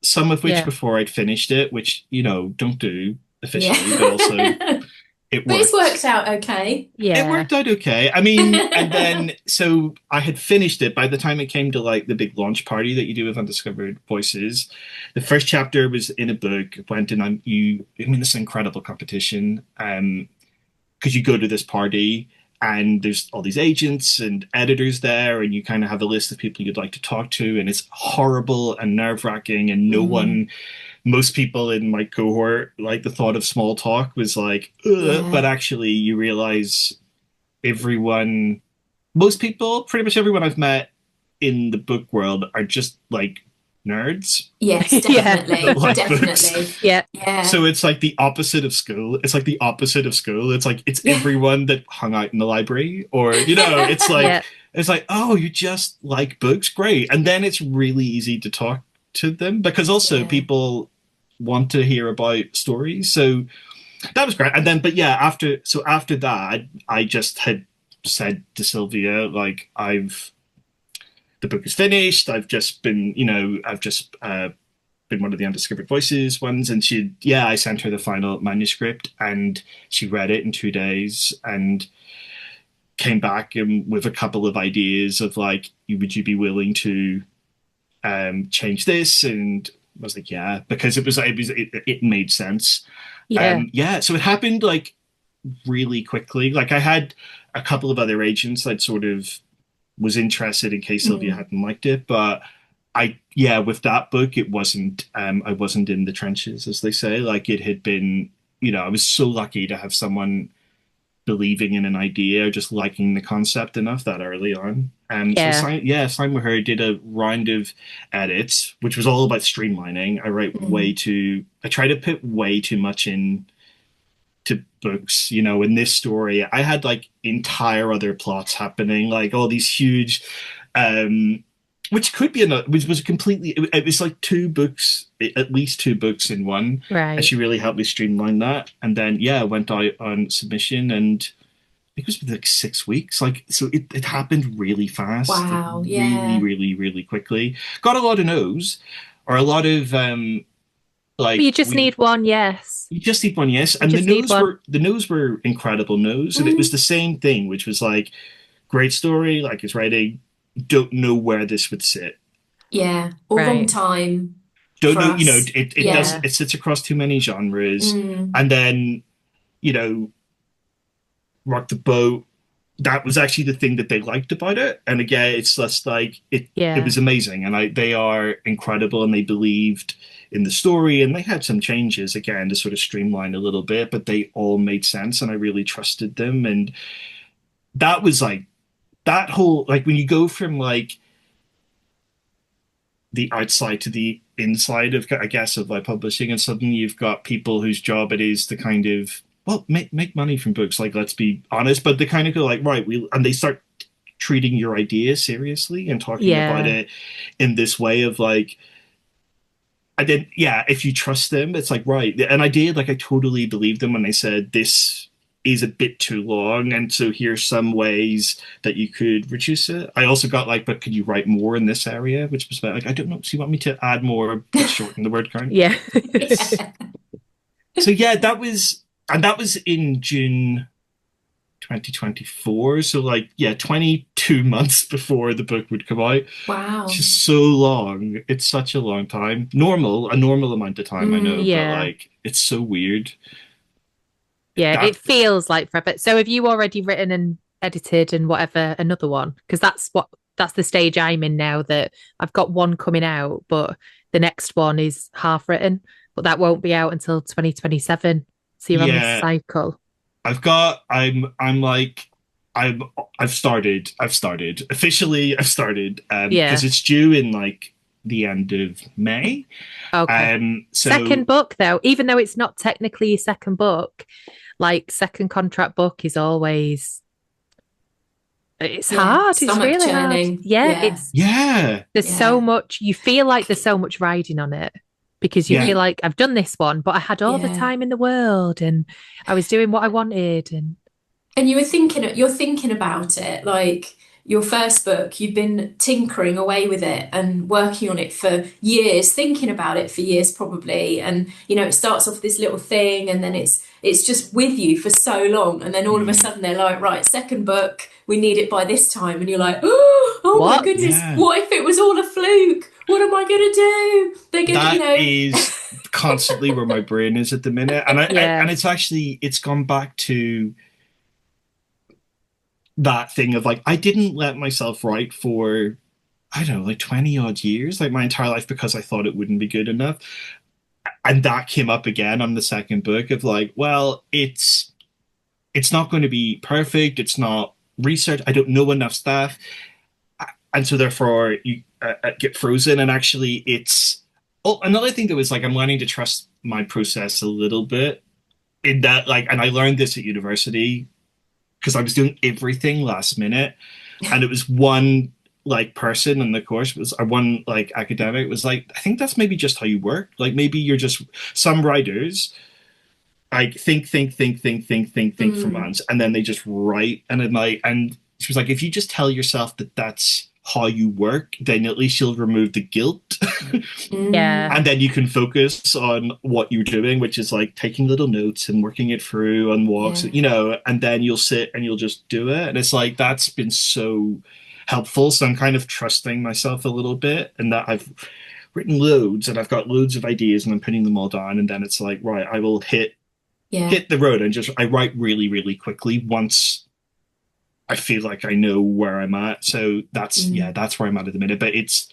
[SPEAKER 3] some of which
[SPEAKER 1] yeah.
[SPEAKER 3] before I'd finished it, which don't do officially, but also
[SPEAKER 2] Yeah.
[SPEAKER 3] it
[SPEAKER 2] But it's
[SPEAKER 3] works.
[SPEAKER 2] worked out okay.
[SPEAKER 3] It
[SPEAKER 1] Yeah.
[SPEAKER 3] worked out okay. I mean, and then so I had finished it by the time it came to like the big launch party that you do with Undiscovered Voices. The first chapter was in a book. Went and I mean, this is an incredible competition. Because you go to this party and there's all these agents and editors there, and you kind of have a list of people you'd like to talk to, and it's horrible and nerve wracking, and
[SPEAKER 2] Mm.
[SPEAKER 3] most people in my cohort, like the thought of small talk was like, ugh,
[SPEAKER 2] Yeah.
[SPEAKER 3] but actually you realize everyone, most people, pretty much everyone I've met in the book world are just like nerds
[SPEAKER 2] Yes,
[SPEAKER 1] Yeah.
[SPEAKER 2] definitely.
[SPEAKER 3] that like books.
[SPEAKER 2] Definitely.
[SPEAKER 1] Yeah.
[SPEAKER 2] Yeah.
[SPEAKER 3] So it's like the opposite of school. It's like the opposite of school. It's like it's
[SPEAKER 2] Yeah.
[SPEAKER 3] everyone that hung out in the library, or it's like
[SPEAKER 1] Yeah.
[SPEAKER 3] oh, you just like books, great. And then it's really easy to talk to them, because also
[SPEAKER 2] Yeah.
[SPEAKER 3] people want to hear about stories. So that was great. And then, but yeah, after that, I just had said to Sylvia, like, the book is finished. I've just been, I've just been one of the undiscovered voices ones, and I sent her the final manuscript, and she read it in 2 days and came back with a couple of ideas of like, would you be willing to change this? And I was like, yeah, because it made sense.
[SPEAKER 1] Yeah.
[SPEAKER 3] Yeah, so it happened like really quickly. Like I had a couple of other agents that sort of was interested in case Sylvia
[SPEAKER 2] Mm.
[SPEAKER 3] hadn't liked it, but yeah, with that book, it wasn't. I wasn't in the trenches, as they say. Like it had been, I was so lucky to have someone believing in an idea, just liking the concept enough that early on. So
[SPEAKER 1] Yeah.
[SPEAKER 3] Sign with Her did a round of edits, which was all about streamlining.
[SPEAKER 2] Mm.
[SPEAKER 3] I try to put way too much in to books. In this story, I had like entire other plots happening, like all these huge, which could be another, which was completely, it was like two books, at least two books in one. And
[SPEAKER 1] Right.
[SPEAKER 3] she really helped me streamline that. And then, yeah, I went out on submission, and I think it was like 6 weeks. Like, so it happened really fast, like
[SPEAKER 2] Wow.
[SPEAKER 3] really,
[SPEAKER 2] Yeah.
[SPEAKER 3] really, really quickly. Got a lot of no's, or a lot of,
[SPEAKER 1] But you
[SPEAKER 3] like,
[SPEAKER 1] just need one, yes.
[SPEAKER 3] you just need one yes.
[SPEAKER 1] You
[SPEAKER 3] And
[SPEAKER 1] just need one.
[SPEAKER 3] the no's were incredible no's. And it was
[SPEAKER 2] Mm.
[SPEAKER 3] the same thing, which was like, great story, like it's writing, don't know where this would sit.
[SPEAKER 2] Yeah. Or wrong
[SPEAKER 1] Right.
[SPEAKER 2] time
[SPEAKER 3] Don't
[SPEAKER 2] for
[SPEAKER 3] know,
[SPEAKER 2] us. Yeah.
[SPEAKER 3] it sits across too many genres.
[SPEAKER 2] Mm.
[SPEAKER 3] And then, you know, Rock the Boat, that was actually the thing that they liked about it. And again, it's just like it
[SPEAKER 1] Yeah.
[SPEAKER 3] was amazing. And they are incredible, and they believed in the story, and they had some changes again to sort of streamline a little bit, but they all made sense, and I really trusted them. And that was like that whole, like, when you go from like the outside to the inside of, I guess, of like publishing, and suddenly you've got people whose job it is to kind of, well, make money from books, like, let's be honest, but they kind of go like, right, and they start treating your idea seriously and talking about
[SPEAKER 1] Yeah.
[SPEAKER 3] it in this way of like, and then, yeah, if you trust them, it's like, right. And I did, like, I totally believed them when they said this is a bit too long, and so here's some ways that you could reduce it. I also got like, but could you write more in this area, which was about like, I don't know, so you want me to add more but shorten the word count?
[SPEAKER 1] Yeah.
[SPEAKER 2] Yeah.
[SPEAKER 3] So yeah, that was in June 2024. So like, yeah, 22 months before the book would come out. It's
[SPEAKER 2] Wow.
[SPEAKER 3] just so long. It's such a long time. A normal amount of time, I know,
[SPEAKER 2] Mm.
[SPEAKER 3] but
[SPEAKER 1] Yeah.
[SPEAKER 3] like, it's so weird.
[SPEAKER 1] Yeah. It
[SPEAKER 3] That
[SPEAKER 1] feels like forever. So have you already written and edited and whatever another one? Because that's the stage I'm in now, that I've got one coming out, but the next one is half written, but that won't be out until 2027. So you're on this
[SPEAKER 3] yeah,
[SPEAKER 1] cycle.
[SPEAKER 3] I'm like, I've started officially. I've started because
[SPEAKER 1] Yeah.
[SPEAKER 3] it's due in like the end of May.
[SPEAKER 1] Okay.
[SPEAKER 3] So
[SPEAKER 1] Second book though, even though it's not technically a second book, like second contract book is always, it's
[SPEAKER 2] Yeah.
[SPEAKER 1] hard. It's
[SPEAKER 2] Stomach
[SPEAKER 1] really hard.
[SPEAKER 2] churning.
[SPEAKER 1] Yeah,
[SPEAKER 2] Yeah.
[SPEAKER 1] it's
[SPEAKER 3] yeah,
[SPEAKER 1] there's so
[SPEAKER 2] Yeah.
[SPEAKER 1] much, you feel like there's so much riding on it because you
[SPEAKER 3] yeah,
[SPEAKER 1] feel like I've done this one, but I had all the
[SPEAKER 2] Yeah.
[SPEAKER 1] time in the world and I was doing what I wanted and
[SPEAKER 2] And you're thinking about it like your first book, you've been tinkering away with it and working on it for years, thinking about it for years probably. And it starts off this little thing and then it's just with you for so long. And then all of a
[SPEAKER 3] mm,
[SPEAKER 2] sudden they're like, right, second book, we need it by this time. And you're like, oh my
[SPEAKER 1] what?
[SPEAKER 2] goodness,
[SPEAKER 3] yeah.
[SPEAKER 2] what if it was all a fluke? What am I gonna do? They're gonna,
[SPEAKER 3] That is constantly where my brain is at the minute, and
[SPEAKER 1] Yeah.
[SPEAKER 3] and it's gone back to that thing of like, I didn't let myself write for, I don't know, like 20 odd years, like my entire life, because I thought it wouldn't be good enough. And that came up again on the second book of like, well, it's not going to be perfect. It's not research. I don't know enough stuff. And so therefore you get frozen. And actually it's, oh, another thing that was like, I'm learning to trust my process a little bit in that, like, and I learned this at university because I was doing everything last minute, and it was one like person in the course was one like academic was like, I think that's maybe just how you work. Like maybe you're just some writers like think for
[SPEAKER 2] Mm,
[SPEAKER 3] months, and then they just write, and then like, and she was like, if you just tell yourself that that's how you work, then at least you'll remove the guilt,
[SPEAKER 1] Yeah.
[SPEAKER 3] and
[SPEAKER 2] mm,
[SPEAKER 3] then you can focus on what you're doing, which is like taking little notes and working it through on walks,
[SPEAKER 2] yeah,
[SPEAKER 3] you know, and then you'll sit and you'll just do it, and it's like that's been so helpful. So I'm kind of trusting myself a little bit, and that I've written loads and I've got loads of ideas and I'm putting them all down, and then it's like, right, I will
[SPEAKER 2] yeah.
[SPEAKER 3] hit the road and just I write really, really quickly once I feel like I know where I'm at. So that's yeah,
[SPEAKER 2] Mm.
[SPEAKER 3] that's where I'm at the minute. But it's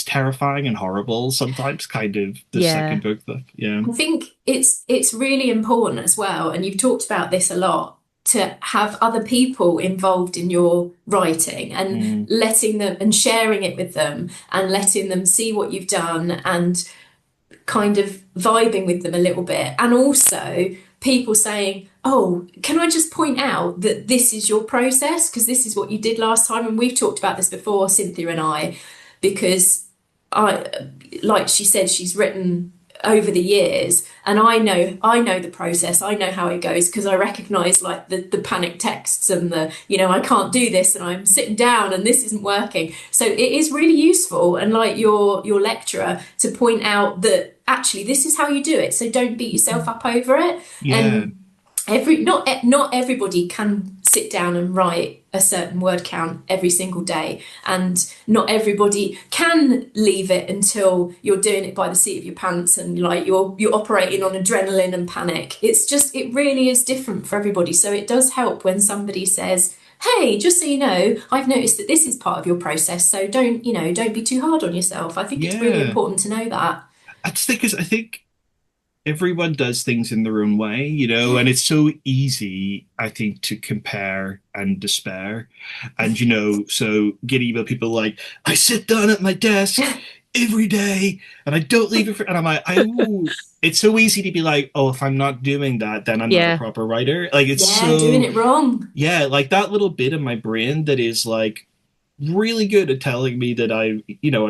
[SPEAKER 3] terrifying and horrible sometimes, kind of the
[SPEAKER 1] Yeah.
[SPEAKER 3] second book stuff. Yeah.
[SPEAKER 2] I think it's really important as well, and you've talked about this a lot, to have other people involved in your writing and
[SPEAKER 3] Mm,
[SPEAKER 2] letting them and sharing it with them and letting them see what you've done and kind of vibing with them a little bit. And also people saying, oh, can I just point out that this is your process? Because this is what you did last time. And we've talked about this before, Cynthia and I, because I, like she said, she's written over the years, and I know the process. I know how it goes because I recognize like the panic texts and the, I can't do this and I'm sitting down and this isn't working. So it is really useful, and like your lecturer, to point out that actually this is how you do it, so don't beat yourself up over it.
[SPEAKER 3] yeah.
[SPEAKER 2] And not everybody can sit down and write a certain word count every single day, and not everybody can leave it until you're doing it by the seat of your pants and like you're operating on adrenaline and panic. It really is different for everybody. So it does help when somebody says, hey, just so you know, I've noticed that this is part of your process, so don't be too hard on yourself. I think it's really
[SPEAKER 3] Yeah.
[SPEAKER 2] important to know that.
[SPEAKER 3] I think everyone does things in their own way, you know, and
[SPEAKER 2] Yeah.
[SPEAKER 3] it's so easy, I think, to compare and despair. And, you know, so get email people like, I sit down at my desk every day and I don't leave it for, and I'm like, ooh, it's so easy to be like, oh, if I'm not doing that, then I'm not a
[SPEAKER 1] Yeah.
[SPEAKER 3] proper writer. Like, it's
[SPEAKER 2] Yeah, doing
[SPEAKER 3] so,
[SPEAKER 2] it wrong.
[SPEAKER 3] yeah, like that little bit in my brain that is like, really good at telling me that I'm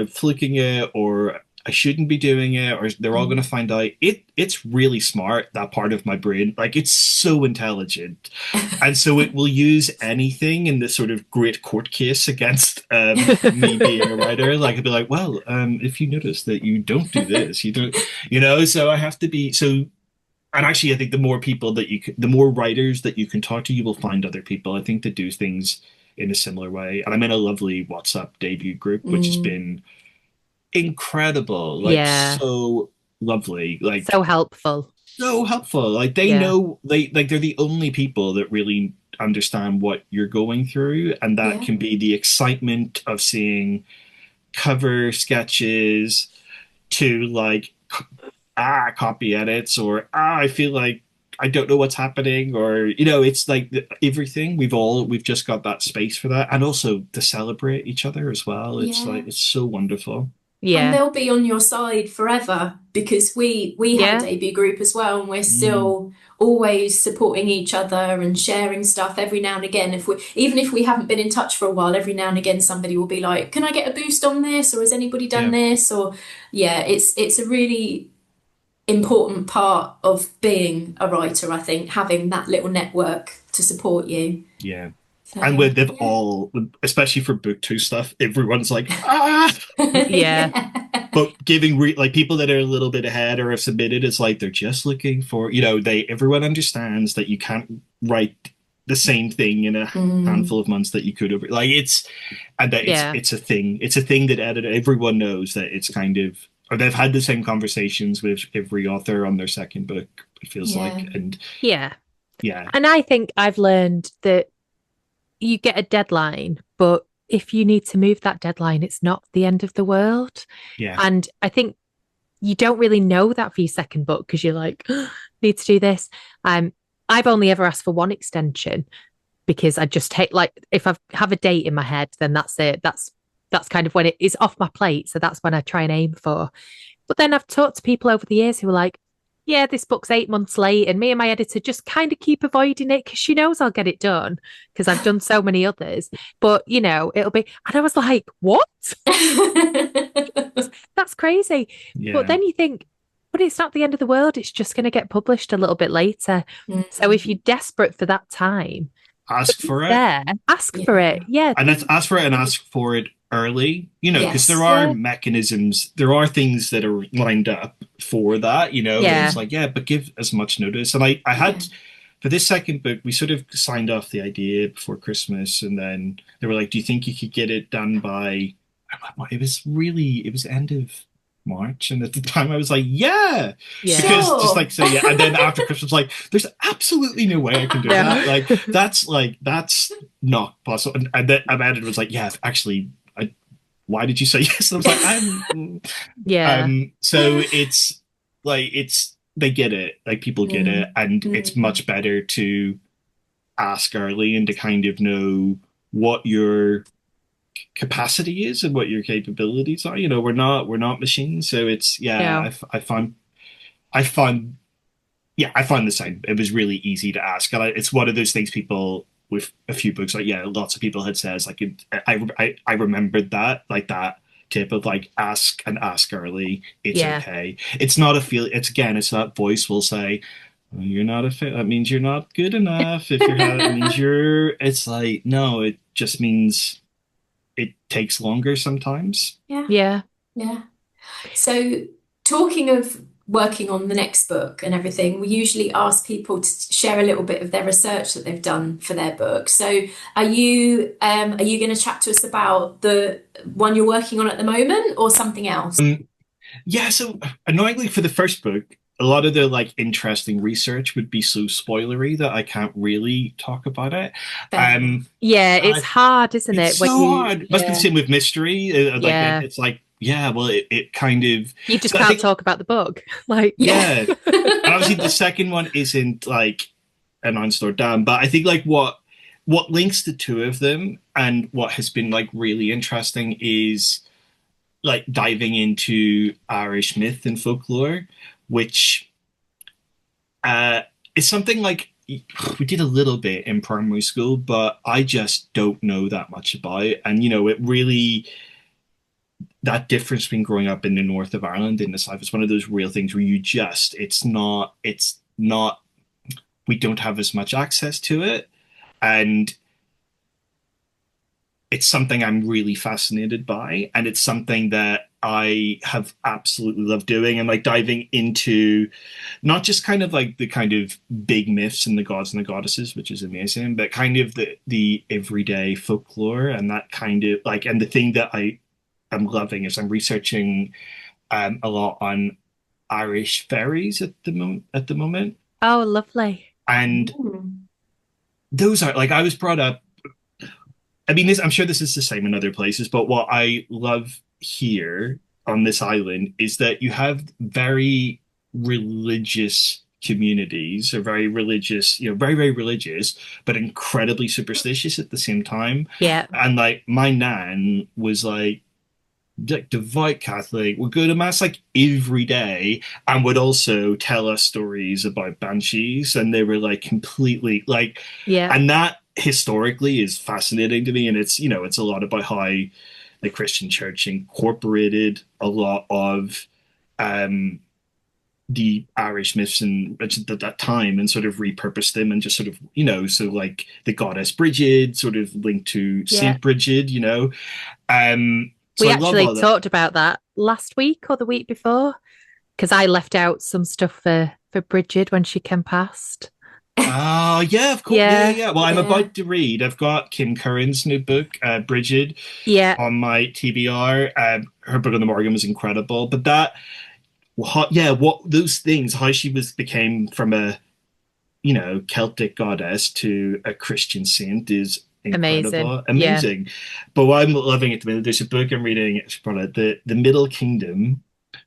[SPEAKER 3] fluking it or I shouldn't be doing it or they're all going to
[SPEAKER 2] Mm.
[SPEAKER 3] find out. It's really smart, that part of my brain. Like it's so intelligent. And so it will use anything in this sort of great court case against me being a writer. Like it'd be like, well, if you notice that you don't do this, you don't, so I have to be so. And actually, I think the more writers that you can talk to, you will find other people, I think, that do things in a similar way. And I'm in a lovely WhatsApp debut group, which has
[SPEAKER 2] Mm.
[SPEAKER 3] been incredible, like
[SPEAKER 1] Yeah.
[SPEAKER 3] so lovely,
[SPEAKER 1] So
[SPEAKER 3] like
[SPEAKER 1] helpful.
[SPEAKER 3] so helpful. Like they
[SPEAKER 1] Yeah.
[SPEAKER 3] know they're the only people that really understand what you're going through, and that
[SPEAKER 2] Yeah.
[SPEAKER 3] can be the excitement of seeing cover sketches to like copy edits or I feel like I don't know what's happening or it's like everything we've just got that space for that, and also to celebrate each other as well. It's
[SPEAKER 2] Yeah.
[SPEAKER 3] like it's so wonderful.
[SPEAKER 2] And
[SPEAKER 1] Yeah.
[SPEAKER 2] they'll be on your side forever because we have a
[SPEAKER 1] Yeah.
[SPEAKER 2] debut group as well, and we're
[SPEAKER 3] Mm,
[SPEAKER 2] still always supporting each other and sharing stuff every now and again. If we haven't been in touch for a while, every now and again somebody will be like, can I get a boost on this, or has anybody done
[SPEAKER 3] yeah,
[SPEAKER 2] this? Or yeah, it's a really important part of being a writer, I think, having that little network to support you.
[SPEAKER 3] yeah. And
[SPEAKER 2] So
[SPEAKER 3] with they've
[SPEAKER 2] yeah.
[SPEAKER 3] all, especially for book two stuff, everyone's like
[SPEAKER 1] Yeah.
[SPEAKER 2] Yeah.
[SPEAKER 3] but like people that are a little bit ahead or have submitted, it's like they're just looking for, everyone understands that you can't write the same thing in a
[SPEAKER 2] Mm,
[SPEAKER 3] handful of months that you could over like it's and that it's
[SPEAKER 1] Yeah.
[SPEAKER 3] it's a thing. It's a thing that everyone knows that it's kind of, or they've had the same conversations with every author on their second book, it feels
[SPEAKER 2] yeah.
[SPEAKER 3] like. And
[SPEAKER 1] Yeah.
[SPEAKER 3] yeah,
[SPEAKER 1] And I think I've learned that you get a deadline, but if you need to move that deadline, it's not the end of the world.
[SPEAKER 3] yeah,
[SPEAKER 1] And I think you don't really know that for your second book because you're like, need to do this. Um, I've only ever asked for one extension because I just hate like if I have a date in my head, then that's it. That's kind of when it is off my plate. So that's when I try and aim for. But then I've talked to people over the years who are like, yeah, this book's 8 months late. And me and my editor just kind of keep avoiding it because she knows I'll get it done because I've done so many others. But, it'll be, and I was like, what? That's crazy. But
[SPEAKER 3] Yeah.
[SPEAKER 1] then you think, but it's not the end of the world. It's just going to get published a little bit later. So if
[SPEAKER 2] Mm,
[SPEAKER 1] you're desperate for that time,
[SPEAKER 3] Ask for it.
[SPEAKER 1] there, ask for it.
[SPEAKER 2] yeah.
[SPEAKER 1] Yeah.
[SPEAKER 3] And that's ask for it and ask for it early, because there
[SPEAKER 2] Yes.
[SPEAKER 3] are
[SPEAKER 1] Yeah.
[SPEAKER 3] mechanisms, there are things that are lined up for that, and
[SPEAKER 1] Yeah.
[SPEAKER 3] it's like, yeah, but give as much notice. And I
[SPEAKER 2] Yeah.
[SPEAKER 3] had, for this second book, we sort of signed off the idea before Christmas, and then they were like, do you think you could get it done by, it was end of March. And at the time I was like, yeah,
[SPEAKER 1] Yeah.
[SPEAKER 3] because just
[SPEAKER 2] Sure.
[SPEAKER 3] like say, yeah. And then after Christmas, like, there's absolutely no way I can do that.
[SPEAKER 1] No.
[SPEAKER 3] That's not possible. And then Amanda was like, yeah, actually, why did you say yes? And I was like,
[SPEAKER 1] Yeah.
[SPEAKER 3] so it's like, they get it, like people get it.
[SPEAKER 2] Mm,
[SPEAKER 3] And it's
[SPEAKER 2] mm,
[SPEAKER 3] much better to ask early and to kind of know what your capacity is and what your capabilities are. We're not machines. So it's,
[SPEAKER 1] No.
[SPEAKER 3] yeah, I find yeah, I find the same. It was really easy to ask. And it's one of those things people with a few books, like, yeah, lots of people had says, like, I remembered that, like that tip of like, ask and ask early. It's
[SPEAKER 1] Yeah.
[SPEAKER 3] okay. It's not a feel. It's again, it's that voice will say, "Oh, you're not a fit. That means you're not good enough. If it means you're, it's like, no, it just means it takes longer sometimes.
[SPEAKER 2] yeah.
[SPEAKER 1] Yeah.
[SPEAKER 2] Yeah. So, talking of working on the next book and everything, we usually ask people to share a little bit of their research that they've done for their book. So, are you going to chat to us about the one you're working on at the moment, or something else?
[SPEAKER 3] Yeah, so annoyingly for the first book, a lot of the like interesting research would be so spoilery that I can't really talk about it.
[SPEAKER 2] Fair
[SPEAKER 3] Um,
[SPEAKER 2] enough.
[SPEAKER 1] Yeah. It's
[SPEAKER 3] I,
[SPEAKER 1] hard, isn't
[SPEAKER 3] it's
[SPEAKER 1] it? When
[SPEAKER 3] so
[SPEAKER 1] you,
[SPEAKER 3] hard. It must be the
[SPEAKER 1] yeah.
[SPEAKER 3] same with mystery. Like
[SPEAKER 1] Yeah.
[SPEAKER 3] it's like, yeah, well, it kind of.
[SPEAKER 1] You just
[SPEAKER 3] So I
[SPEAKER 1] can't
[SPEAKER 3] think,
[SPEAKER 1] talk about the book. Like,
[SPEAKER 2] Yeah.
[SPEAKER 3] yeah, and obviously the second one isn't like announced or done, but I think like what links the two of them and what has been like really interesting is like diving into Irish myth and folklore, which uh, is something like we did a little bit in primary school, but I just don't know that much about. And it really, that difference between growing up in the north of Ireland and the south is one of those real things where it's not, we don't have as much access to it. And it's something I'm really fascinated by, and it's something that I have absolutely loved doing, and like diving into not just kind of like the kind of big myths and the gods and the goddesses, which is amazing, but kind of the everyday folklore and that kind of like, and the thing that I am loving is I'm researching a lot on Irish faeries at the moment,
[SPEAKER 1] oh, lovely.
[SPEAKER 3] and
[SPEAKER 2] Mm.
[SPEAKER 3] those are like, I was brought up. I mean, I'm sure this is the same in other places, but what I love here on this island is that you have very religious communities, or very religious, very, very religious, but incredibly superstitious at the same time.
[SPEAKER 1] Yeah.
[SPEAKER 3] And like my nan was like devout Catholic, would go to mass like every day and would also tell us stories about banshees. And they were like completely like,
[SPEAKER 1] Yeah.
[SPEAKER 3] and that historically is fascinating to me. And it's a lot about how the Christian church incorporated a lot of um, the Irish myths and legends at that time and sort of repurposed them and just sort of, so like the goddess Bridget sort of linked to
[SPEAKER 1] Yeah.
[SPEAKER 3] Saint Bridget, so
[SPEAKER 1] We
[SPEAKER 3] I love
[SPEAKER 1] actually
[SPEAKER 3] all that.
[SPEAKER 1] talked about that last week or the week before because I left out some stuff for Bridget when she came past.
[SPEAKER 3] Yeah, of course. Yeah, yeah,
[SPEAKER 1] Yeah.
[SPEAKER 3] yeah. Well, I'm
[SPEAKER 2] Yeah.
[SPEAKER 3] about to read. I've got Kim Curran's new book, Bridget,
[SPEAKER 1] Yeah.
[SPEAKER 3] on my TBR. Her book on the Morgan was incredible. But that, yeah, what those things, how she became from a Celtic goddess to a Christian saint is
[SPEAKER 1] Amazing.
[SPEAKER 3] incredible,
[SPEAKER 1] Yeah.
[SPEAKER 3] amazing. But what I'm loving at the minute, there's a book I'm reading. It's called the Middle Kingdom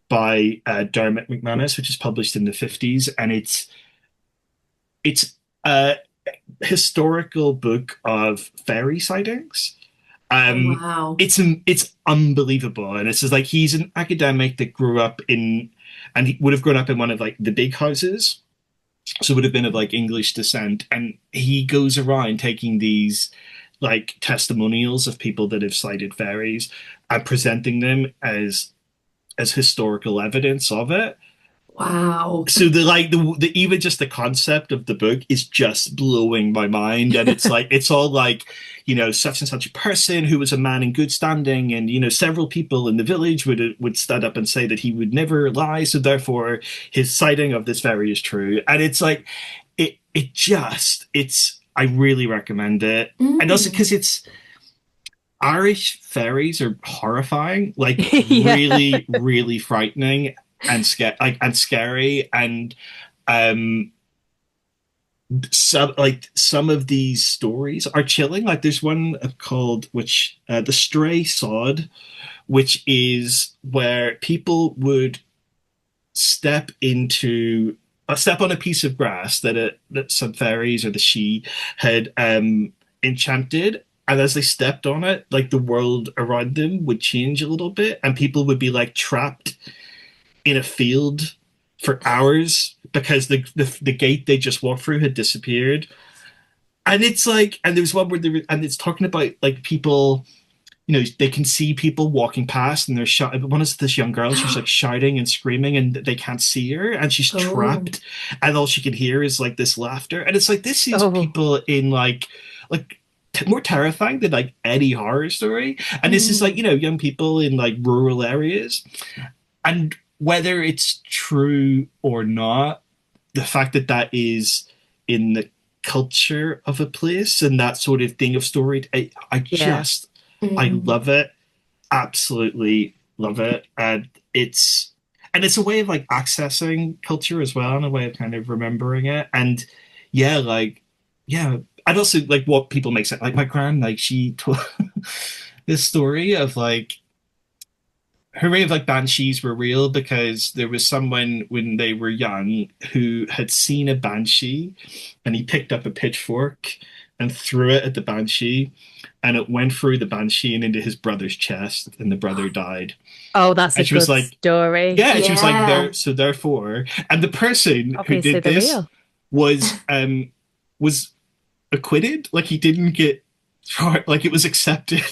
[SPEAKER 3] by Dermot McManus, which is published in the 50s, and it's a historical book of fairy sightings.
[SPEAKER 2] Oh,
[SPEAKER 3] Um,
[SPEAKER 2] wow.
[SPEAKER 3] it's unbelievable, and it's just like he's an academic that grew up in. and he would have grown up in one of like the big houses, so would have been of like English descent, and he goes around taking these like testimonials of people that have sighted fairies and presenting them as historical evidence of it.
[SPEAKER 2] Wow.
[SPEAKER 3] So the even just the concept of the book is just blowing my mind, and it's like it's all like, such and such a person who was a man in good standing, and several people in the village would stand up and say that he would never lie, so therefore his sighting of this fairy is true. And it's like it's I really recommend it. And also
[SPEAKER 2] Mm.
[SPEAKER 3] because it's Irish fairies are horrifying, like
[SPEAKER 1] Yeah.
[SPEAKER 3] really, really frightening and scary. And um, some of these stories are chilling. Like there's one called which the Stray Sod, which is where people would step into step on a piece of grass that some fairies or the she had enchanted, and as they stepped on it, like the world around them would change a little bit, and people would be like trapped in a field for hours because the gate they just walked through had disappeared. And it's like, and there's one where and it's talking about like people, they can see people walking past, and they're shouting. One is this young girl, she's like shouting and screaming, and they can't see her, and she's
[SPEAKER 2] Oh.
[SPEAKER 3] trapped, and all she can hear is like this laughter. And it's like this is
[SPEAKER 1] Oh,
[SPEAKER 3] people in like more terrifying than like any horror story. And this is like,
[SPEAKER 2] Mm.
[SPEAKER 3] young people in like rural areas, and whether it's true or not, the fact that that is in the culture of a place and that sort of thing of story,
[SPEAKER 1] yeah.
[SPEAKER 3] I
[SPEAKER 2] Mm.
[SPEAKER 3] love it, absolutely love it. And it's a way of like accessing culture as well, and a way of kind of remembering it. And yeah, like yeah, and also like what people make sense. Like my grand, like she told this story of like her way of like banshees were real because there was someone when they were young who had seen a banshee, and he picked up a pitchfork and threw it at the banshee, and it went through the banshee and into his brother's chest, and the brother died.
[SPEAKER 1] Oh, that's a
[SPEAKER 3] And she was
[SPEAKER 1] good
[SPEAKER 3] like,
[SPEAKER 1] story.
[SPEAKER 3] yeah, and she was like,
[SPEAKER 2] Yeah.
[SPEAKER 3] there, so therefore, and the person who
[SPEAKER 1] Obviously,
[SPEAKER 3] did
[SPEAKER 1] they're
[SPEAKER 3] this
[SPEAKER 1] real.
[SPEAKER 3] was acquitted. Like he didn't get like it was accepted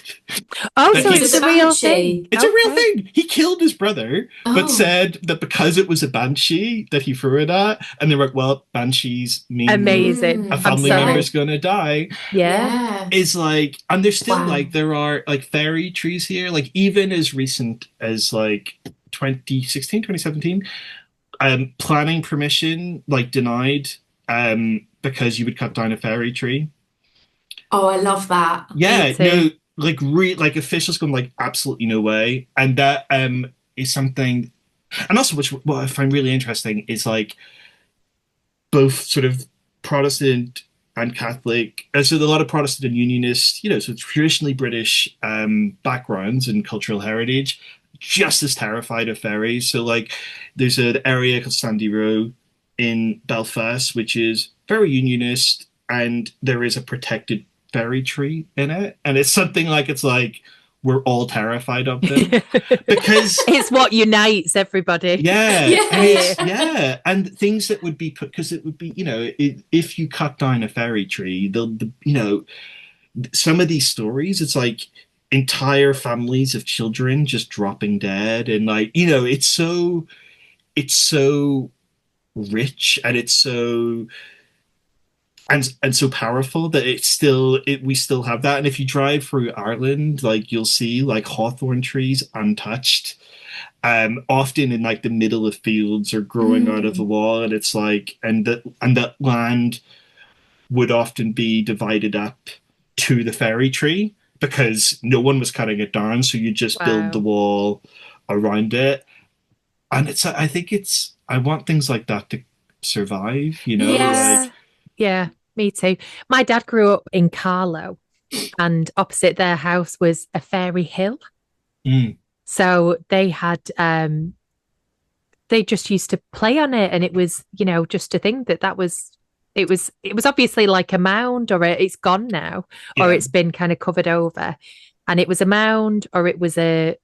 [SPEAKER 1] Oh,
[SPEAKER 3] that
[SPEAKER 1] so
[SPEAKER 2] Because
[SPEAKER 3] he
[SPEAKER 2] of
[SPEAKER 1] it's
[SPEAKER 2] the
[SPEAKER 1] a real thing.
[SPEAKER 2] banshee.
[SPEAKER 3] it's a real
[SPEAKER 1] Okay.
[SPEAKER 3] thing. He killed his brother, but
[SPEAKER 2] Oh.
[SPEAKER 3] said that because it was a banshee that he threw it at, and they were like, well, banshees mean
[SPEAKER 1] Amazing.
[SPEAKER 3] a
[SPEAKER 2] Mm.
[SPEAKER 1] I'm
[SPEAKER 3] family
[SPEAKER 2] Yeah.
[SPEAKER 3] member's
[SPEAKER 1] sold.
[SPEAKER 3] gonna die.
[SPEAKER 1] Yeah.
[SPEAKER 2] Yeah.
[SPEAKER 3] Is like, and there's still
[SPEAKER 2] Wow.
[SPEAKER 3] like, there are like fairy trees here, like even as recent as like 2016, 2017, planning permission like denied because you would cut down a fairy tree.
[SPEAKER 2] Oh, I love that.
[SPEAKER 1] Me
[SPEAKER 3] Yeah,
[SPEAKER 1] too.
[SPEAKER 3] no, like officials going like absolutely no way, and that is something. And also, which what I find really interesting is like both sort of Protestant and Catholic. So a lot of Protestant and Unionist, so traditionally British backgrounds and cultural heritage, just as terrified of fairies. So like, there's an area called Sandy Row in Belfast, which is very Unionist, and there is a protected fairy tree in it, and it's like we're all terrified of them because
[SPEAKER 1] It's what unites everybody
[SPEAKER 3] yeah, and
[SPEAKER 1] here.
[SPEAKER 3] and things that would be put because it would be, if you cut down a fairy tree, some of these stories, it's like entire families of children just dropping dead, and like, it's so rich, and it's so and so powerful that we still have that. And if you drive through Ireland, like you'll see like hawthorn trees untouched, often in like the middle of fields or growing out of the
[SPEAKER 2] Mm.
[SPEAKER 3] wall, and it's like, and that land would often be divided up to the fairy tree because no one was cutting it down, so you just build the
[SPEAKER 1] Wow.
[SPEAKER 3] wall around it. And I want things like that to survive,
[SPEAKER 2] Yes.
[SPEAKER 1] Yeah.
[SPEAKER 3] like
[SPEAKER 1] Yeah. Me too. My dad grew up in Carlow, and opposite their house was a fairy hill.
[SPEAKER 3] mm,
[SPEAKER 1] So they just used to play on it, and it was, just to think that was it was obviously like a mound, or it's gone now, or
[SPEAKER 3] yeah,
[SPEAKER 1] it's been kind of covered over, and it was a mound, or it was a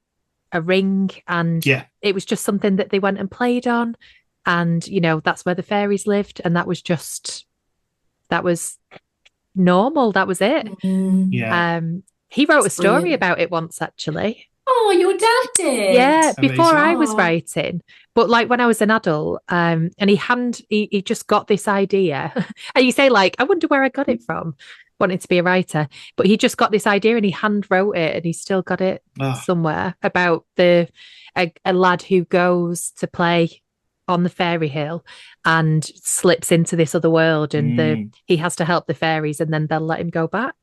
[SPEAKER 1] a ring, and
[SPEAKER 3] Yeah,
[SPEAKER 1] it was just something that they went and played on. And, that's where the fairies lived. And that was normal. That was it.
[SPEAKER 2] Mm,
[SPEAKER 3] yeah,
[SPEAKER 1] He wrote a
[SPEAKER 2] it's
[SPEAKER 1] story
[SPEAKER 2] brilliant.
[SPEAKER 1] about it once, actually.
[SPEAKER 2] Oh, your dad did.
[SPEAKER 1] Yeah, before I
[SPEAKER 3] amazing.
[SPEAKER 1] was
[SPEAKER 2] Oh,
[SPEAKER 1] writing, but like when I was an adult, and he just got this idea, and you say like, I wonder where I got it from, wanting to be a writer, but he just got this idea and he hand wrote it, and he's still got it
[SPEAKER 3] Oh,
[SPEAKER 1] somewhere about a lad who goes to play on the fairy hill and slips into this other world, and the
[SPEAKER 3] mm.
[SPEAKER 1] he has to help the fairies, and then they'll let him go back.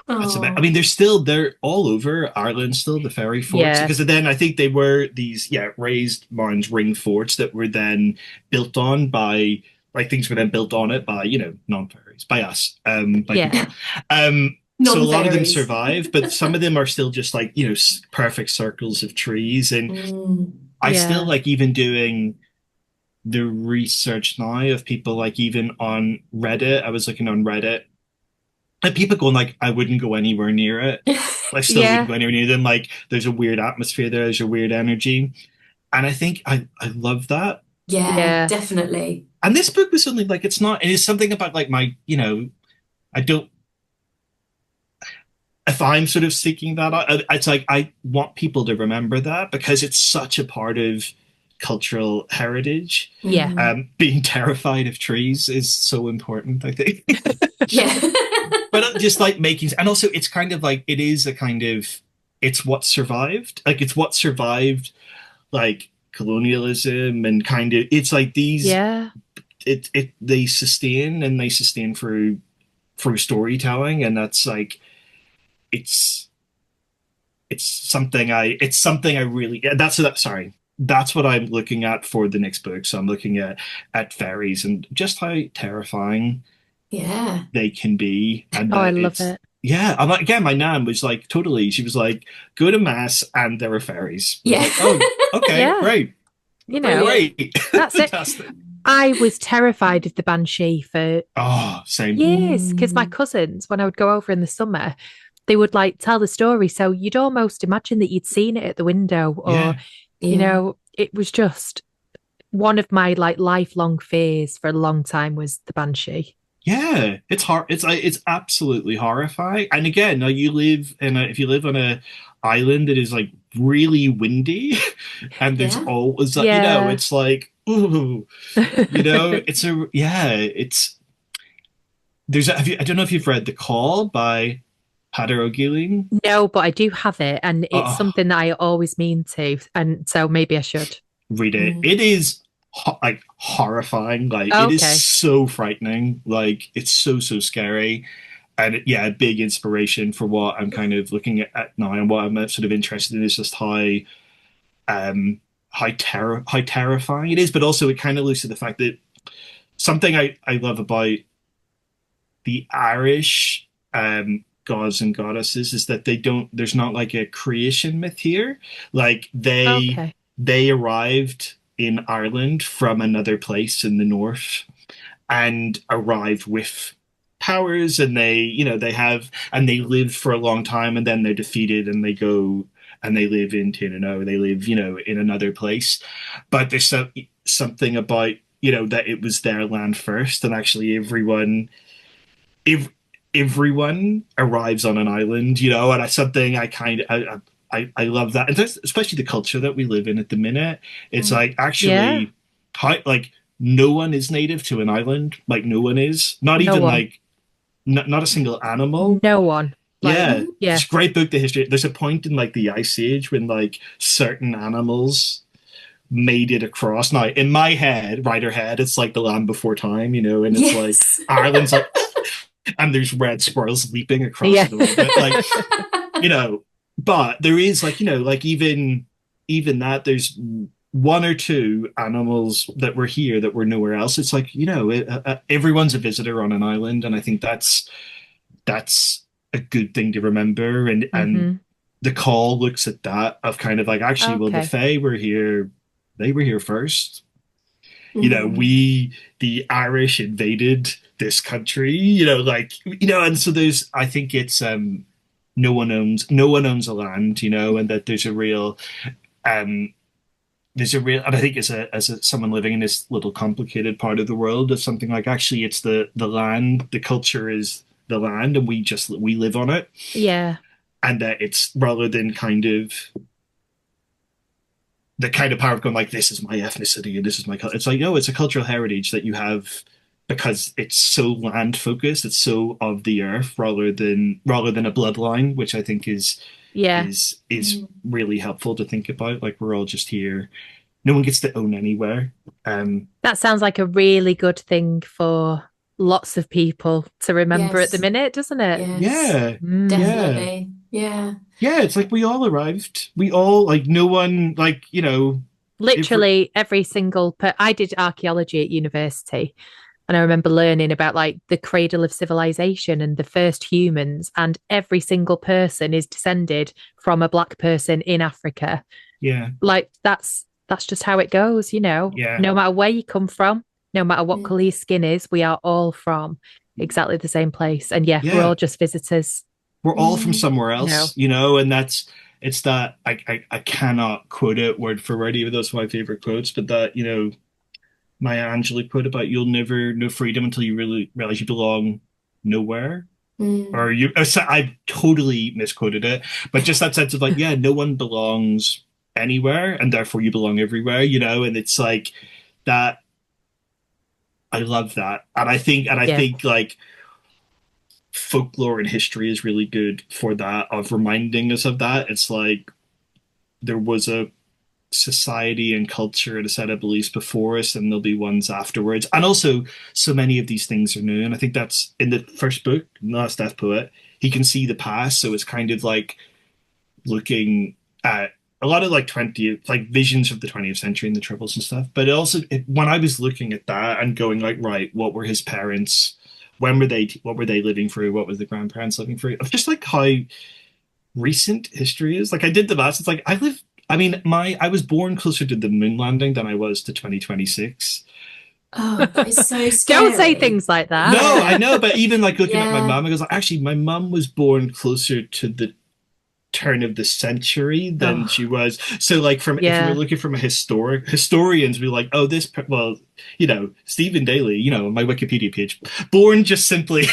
[SPEAKER 3] That's about, I mean,
[SPEAKER 2] oh,
[SPEAKER 3] they're all over Ireland still, the fairy forts.
[SPEAKER 1] Yeah,
[SPEAKER 3] Because then I think they were these, yeah, raised mounds, ring forts that were then built on by, like, things were then built on it by, non-fairies, by us, by
[SPEAKER 1] yeah,
[SPEAKER 3] people. So a lot of them
[SPEAKER 2] non-fairies.
[SPEAKER 3] survive, but some of them are still just like, perfect circles of trees. And
[SPEAKER 2] Mm,
[SPEAKER 3] I still
[SPEAKER 1] yeah,
[SPEAKER 3] like even doing the research now of people like even on Reddit. I was looking on Reddit and people going like, I wouldn't go anywhere near it. I still wouldn't
[SPEAKER 1] yeah,
[SPEAKER 3] go anywhere near them. Like, there's a weird atmosphere there. There's a weird energy, and I think I love that.
[SPEAKER 2] yeah,
[SPEAKER 1] yeah,
[SPEAKER 2] definitely.
[SPEAKER 3] And this book was something like it's not. It is something about like my. I don't. If I'm sort of seeking that out, it's like I want people to remember that because it's such a part of cultural heritage.
[SPEAKER 1] yeah,
[SPEAKER 2] Mm,
[SPEAKER 3] Being terrified of trees is so important, I think.
[SPEAKER 2] yeah.
[SPEAKER 3] But just like making, and also it's kind of like it is a kind of it's what survived. Like it's what survived, like colonialism and kind of it's like these
[SPEAKER 1] yeah.
[SPEAKER 3] it they sustain and they sustain through storytelling, and that's like it's it's something I really that's that sorry that's what I'm looking at for the next book. So I'm looking at fairies and just how terrifying
[SPEAKER 2] Yeah,
[SPEAKER 3] they can be, and
[SPEAKER 1] Oh, I
[SPEAKER 3] that
[SPEAKER 1] love
[SPEAKER 3] it's
[SPEAKER 1] it.
[SPEAKER 3] yeah. I'm like again, my nan was like totally. She was like, go to mass, and there were fairies. I was
[SPEAKER 2] yeah.
[SPEAKER 3] like, oh, okay,
[SPEAKER 1] Yeah,
[SPEAKER 3] great,
[SPEAKER 1] you know,
[SPEAKER 2] Brilliant.
[SPEAKER 3] great,
[SPEAKER 1] that's it.
[SPEAKER 3] fantastic.
[SPEAKER 1] I was terrified of the banshee for
[SPEAKER 3] Oh, same.
[SPEAKER 1] years because my
[SPEAKER 2] Mm,
[SPEAKER 1] cousins, when I would go over in the summer, they would like tell the story. So you'd almost imagine that you'd seen it at the window, or,
[SPEAKER 3] Yeah,
[SPEAKER 2] yeah.
[SPEAKER 1] it was just one of my like lifelong fears for a long time was the banshee.
[SPEAKER 3] yeah. It's hard. It's like it's absolutely horrifying. And again, you live in a if you live on a island that is like really windy, and there's
[SPEAKER 2] Yeah.
[SPEAKER 3] always
[SPEAKER 1] Yeah.
[SPEAKER 3] it's like ooh, it's a yeah, it's I don't know if you've read The Call by Pader O'Gillion.
[SPEAKER 1] No, but I do have it, and it's
[SPEAKER 3] Oh,
[SPEAKER 1] something that I always mean to, and so maybe I should.
[SPEAKER 3] read it.
[SPEAKER 2] Mm,
[SPEAKER 3] It is like horrifying. Like it is
[SPEAKER 1] Okay.
[SPEAKER 3] so frightening. Like it's so scary. And yeah, a big inspiration for what I'm kind of looking at now, and what I'm sort of interested in is just um how terrifying it is, but also it kind of looks at the fact that something I love about the Irish gods and goddesses is that they don't there's not like a creation myth here. Like
[SPEAKER 1] Okay.
[SPEAKER 3] they arrived in Ireland from another place in the north and arrived with powers, and they have and they live for a long time, and then they're defeated and they go and they live in Tierno, they live in another place, but there's something about that it was their land first, and actually if everyone arrives on an island, and I something I kind of I love that, and especially the culture that we live in at the minute. It's
[SPEAKER 2] mm.
[SPEAKER 3] like
[SPEAKER 1] Yeah.
[SPEAKER 3] actually, how like no one is native to an island, like no one is, not
[SPEAKER 1] No
[SPEAKER 3] even
[SPEAKER 1] one.
[SPEAKER 3] like not a single animal.
[SPEAKER 1] No one. Like,
[SPEAKER 3] Yeah,
[SPEAKER 2] Mm.
[SPEAKER 1] yeah.
[SPEAKER 3] it's a great book. The history. There's a point in like the Ice Age when like certain animals made it across. Now, in my head, writer head, it's like the Land Before Time, and it's like
[SPEAKER 2] Yes.
[SPEAKER 3] Ireland's like and there's red squirrels leaping across
[SPEAKER 1] Yeah.
[SPEAKER 3] it a little bit, like you know. But there is like like even that there's one or two animals that were here that were nowhere else. It's like everyone's a visitor on an island, and I think that's a good thing to remember. And
[SPEAKER 1] hmm
[SPEAKER 3] the call looks at that of kind of like actually, well, the
[SPEAKER 1] Okay.
[SPEAKER 3] Fae were here, they were here first.
[SPEAKER 2] Mm.
[SPEAKER 3] The Irish invaded this country, like and so there's I think it's no one owns a land, you know, and that um and I think as a someone living in this little complicated part of the world, of something like actually it's the land, the culture is the land, and we live on it,
[SPEAKER 1] Yeah.
[SPEAKER 3] and that it's rather than kind of the kind of power of going like this is my ethnicity and this is my culture. It's like no, it's a cultural heritage that you have because it's so land focused, it's so of the earth rather than a bloodline, which I think
[SPEAKER 1] Yeah.
[SPEAKER 3] is
[SPEAKER 2] Mm.
[SPEAKER 3] really helpful to think about. Like we're all just here. No one gets to own anywhere.
[SPEAKER 1] That sounds like a really good thing for lots of people to remember at the
[SPEAKER 2] Yes.
[SPEAKER 1] minute, doesn't it?
[SPEAKER 2] Yes.
[SPEAKER 3] Yeah,
[SPEAKER 1] Mm.
[SPEAKER 3] yeah,
[SPEAKER 2] Definitely. Yeah.
[SPEAKER 3] yeah. It's like we all arrived. We all like no one like you know if we're,
[SPEAKER 1] Literally every single I did archaeology at university, and I remember learning about like the cradle of civilization and the first humans, and every single person is descended from a black person in Africa.
[SPEAKER 3] yeah,
[SPEAKER 1] Like that's just how it goes, you know.
[SPEAKER 3] yeah,
[SPEAKER 1] No matter where you come from, no matter what
[SPEAKER 2] Mm.
[SPEAKER 1] color your skin is, we are all from exactly the same place. And yeah, we're all
[SPEAKER 3] yeah.
[SPEAKER 1] just visitors,
[SPEAKER 3] We're all from
[SPEAKER 2] Mm.
[SPEAKER 3] somewhere
[SPEAKER 1] you know.
[SPEAKER 3] else, you know, and that's it's that I cannot quote it word for word, even though it's my favorite quotes, but that, you know, Maya Angelou quote about you'll never know freedom until you really realize you belong nowhere. Or
[SPEAKER 2] Mm.
[SPEAKER 3] you, I totally misquoted it, but just that sense of like, yeah, no one belongs anywhere, and therefore you belong everywhere, you know, and it's like that. I love that, and I
[SPEAKER 1] Yeah.
[SPEAKER 3] think like folklore and history is really good for that of reminding us of that. It's like there was a society and culture and a set of beliefs before us, and there'll be ones afterwards. And also, so many of these things are new. And I think that's in the first book, Last Death Poet. He can see the past, so it's kind of like looking at a lot of like 20th like visions of the 20th century and the troubles and stuff. But when I was looking at that and going like, right, what were his parents, when were they, what were they living through, what was the grandparents living through, of just like how recent history is. Like I did the math, it's like I mean my I was born closer to the moon landing than I was to 2026.
[SPEAKER 2] Oh, that is so
[SPEAKER 1] Don't say
[SPEAKER 2] scary.
[SPEAKER 1] things like that.
[SPEAKER 3] No, I
[SPEAKER 2] Yeah.
[SPEAKER 3] know, but even like looking at my
[SPEAKER 2] Yeah.
[SPEAKER 3] mom, I was like, actually, my mom was born closer to the turn of the century than she
[SPEAKER 1] Oh,
[SPEAKER 3] was. So like from if you were
[SPEAKER 1] yeah.
[SPEAKER 3] looking from a historians be like, oh well, you know, Stephen Daly, you know, my Wikipedia page, born just simply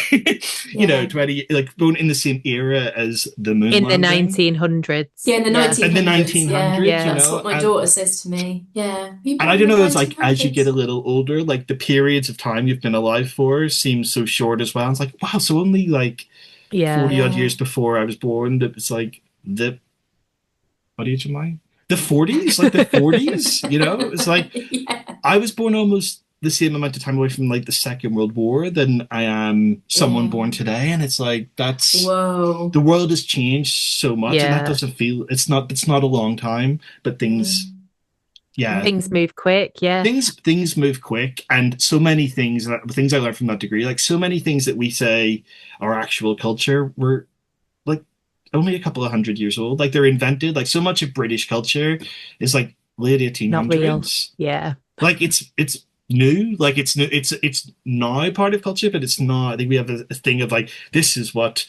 [SPEAKER 3] you know,
[SPEAKER 2] Yeah.
[SPEAKER 3] 20 like born in the same era as the moon
[SPEAKER 1] In the
[SPEAKER 3] landing
[SPEAKER 1] 1900s.
[SPEAKER 2] Yeah, in the
[SPEAKER 1] Yeah.
[SPEAKER 3] in the
[SPEAKER 2] 1900s. Yeah.
[SPEAKER 3] 1900s, you
[SPEAKER 1] Yeah.
[SPEAKER 2] That's
[SPEAKER 3] know,
[SPEAKER 2] what my daughter says to me. Yeah. You
[SPEAKER 3] and I
[SPEAKER 2] born in
[SPEAKER 3] don't
[SPEAKER 2] the
[SPEAKER 3] know, it's like as you get
[SPEAKER 2] 1900s?
[SPEAKER 3] a little older, like the periods of time you've been alive for seem so short as well. It's like, wow, so only like
[SPEAKER 1] Yeah.
[SPEAKER 3] 40 odd
[SPEAKER 2] Yeah.
[SPEAKER 3] years before I was born, that it's like the what age am I? The 40s, like the 40s, you know? It's like
[SPEAKER 2] Yeah.
[SPEAKER 3] I was born almost the same amount of time away from like the Second World War than I am someone
[SPEAKER 2] Yeah.
[SPEAKER 3] born today. And it's like that's
[SPEAKER 2] Whoa.
[SPEAKER 3] the world has changed so much, and that
[SPEAKER 1] Yeah.
[SPEAKER 3] doesn't feel it's not a long time, but things
[SPEAKER 2] Mm.
[SPEAKER 3] yeah,
[SPEAKER 1] Things
[SPEAKER 2] Mm.
[SPEAKER 1] move quick. Yeah.
[SPEAKER 3] things move quick, and so many things I learned from that degree, like so many things that we say are actual culture were like only a couple of hundred years old. Like they're invented. Like so much of British culture is like late
[SPEAKER 1] Not real.
[SPEAKER 3] 1800s.
[SPEAKER 1] Yeah.
[SPEAKER 3] Like it's new. Like it's new. It's now part of culture, but it's not. I think we have a thing of like this is what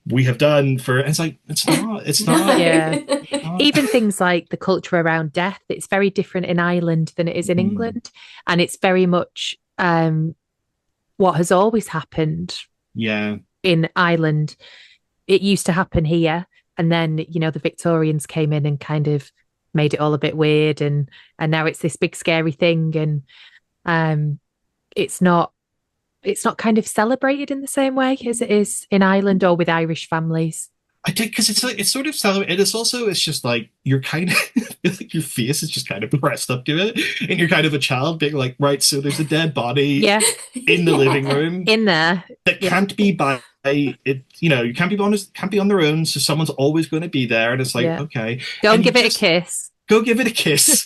[SPEAKER 3] we have done for. And it's like it's not. It's not.
[SPEAKER 1] Yeah.
[SPEAKER 2] No.
[SPEAKER 3] Not.
[SPEAKER 1] Even things like the culture around death, it's very different in Ireland than it is in
[SPEAKER 3] Mm,
[SPEAKER 1] England. And it's very much what has always happened
[SPEAKER 3] yeah.
[SPEAKER 1] in Ireland. It used to happen here. And then, you know, the Victorians came in and kind of made it all a bit weird, and now it's this big scary thing. And um it's not kind of celebrated in the same way as it is in Ireland or with Irish families.
[SPEAKER 3] I did because it's like it's sort of celebrate. It's also it's just like you're kind of like your face is just kind of pressed up to it, and you're kind of a child being like, right, so there's a dead body
[SPEAKER 1] Yeah,
[SPEAKER 3] in the living
[SPEAKER 2] Yeah.
[SPEAKER 3] room
[SPEAKER 1] in there.
[SPEAKER 3] that
[SPEAKER 1] Yeah,
[SPEAKER 3] can't be by it. You know, you can't be on their own, so someone's always going to be there, and it's like
[SPEAKER 1] yeah.
[SPEAKER 3] okay,
[SPEAKER 1] Go and
[SPEAKER 3] and you
[SPEAKER 1] give it a
[SPEAKER 3] just
[SPEAKER 1] kiss.
[SPEAKER 3] go give it a kiss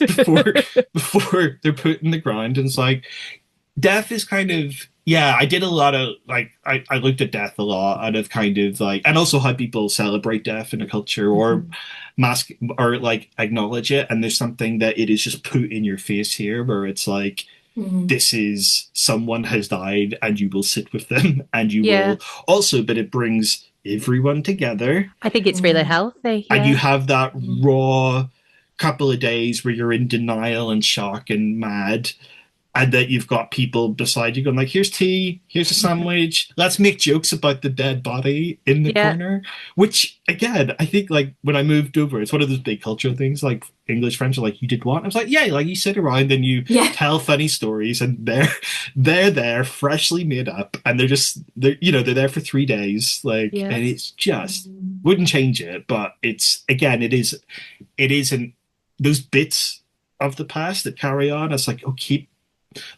[SPEAKER 3] before they're put in the ground. And it's like death is kind of yeah, I did a lot of like I looked at death a lot out of kind of like and also how people celebrate death in a culture or
[SPEAKER 1] Mhm.
[SPEAKER 3] mask or like acknowledge it, and there's something that it is just put in your face here where it's like
[SPEAKER 2] Mm.
[SPEAKER 3] this is someone has died and you will sit with them and you
[SPEAKER 1] Yeah,
[SPEAKER 3] will also but it brings everyone together,
[SPEAKER 1] I think it's really healthy.
[SPEAKER 3] and you
[SPEAKER 1] Yeah.
[SPEAKER 3] have that
[SPEAKER 2] Mm.
[SPEAKER 3] raw couple of days where you're in denial and shock and mad, and that you've got people beside you going like, here's tea, here's a sandwich, let's make jokes about the dead body in the
[SPEAKER 1] Yeah.
[SPEAKER 3] corner. Which again, I think like when I moved over, it's one of those big cultural things. Like English friends are like, you did what? I was like, yeah, like you sit around and you
[SPEAKER 2] Yeah.
[SPEAKER 3] tell funny stories, and they're there freshly made up, and they're there for 3 days, like,
[SPEAKER 1] Yeah.
[SPEAKER 3] and it's just
[SPEAKER 2] Mm.
[SPEAKER 3] wouldn't change it. But it's again, it isn't those bits of the past that carry on. It's like, oh, keep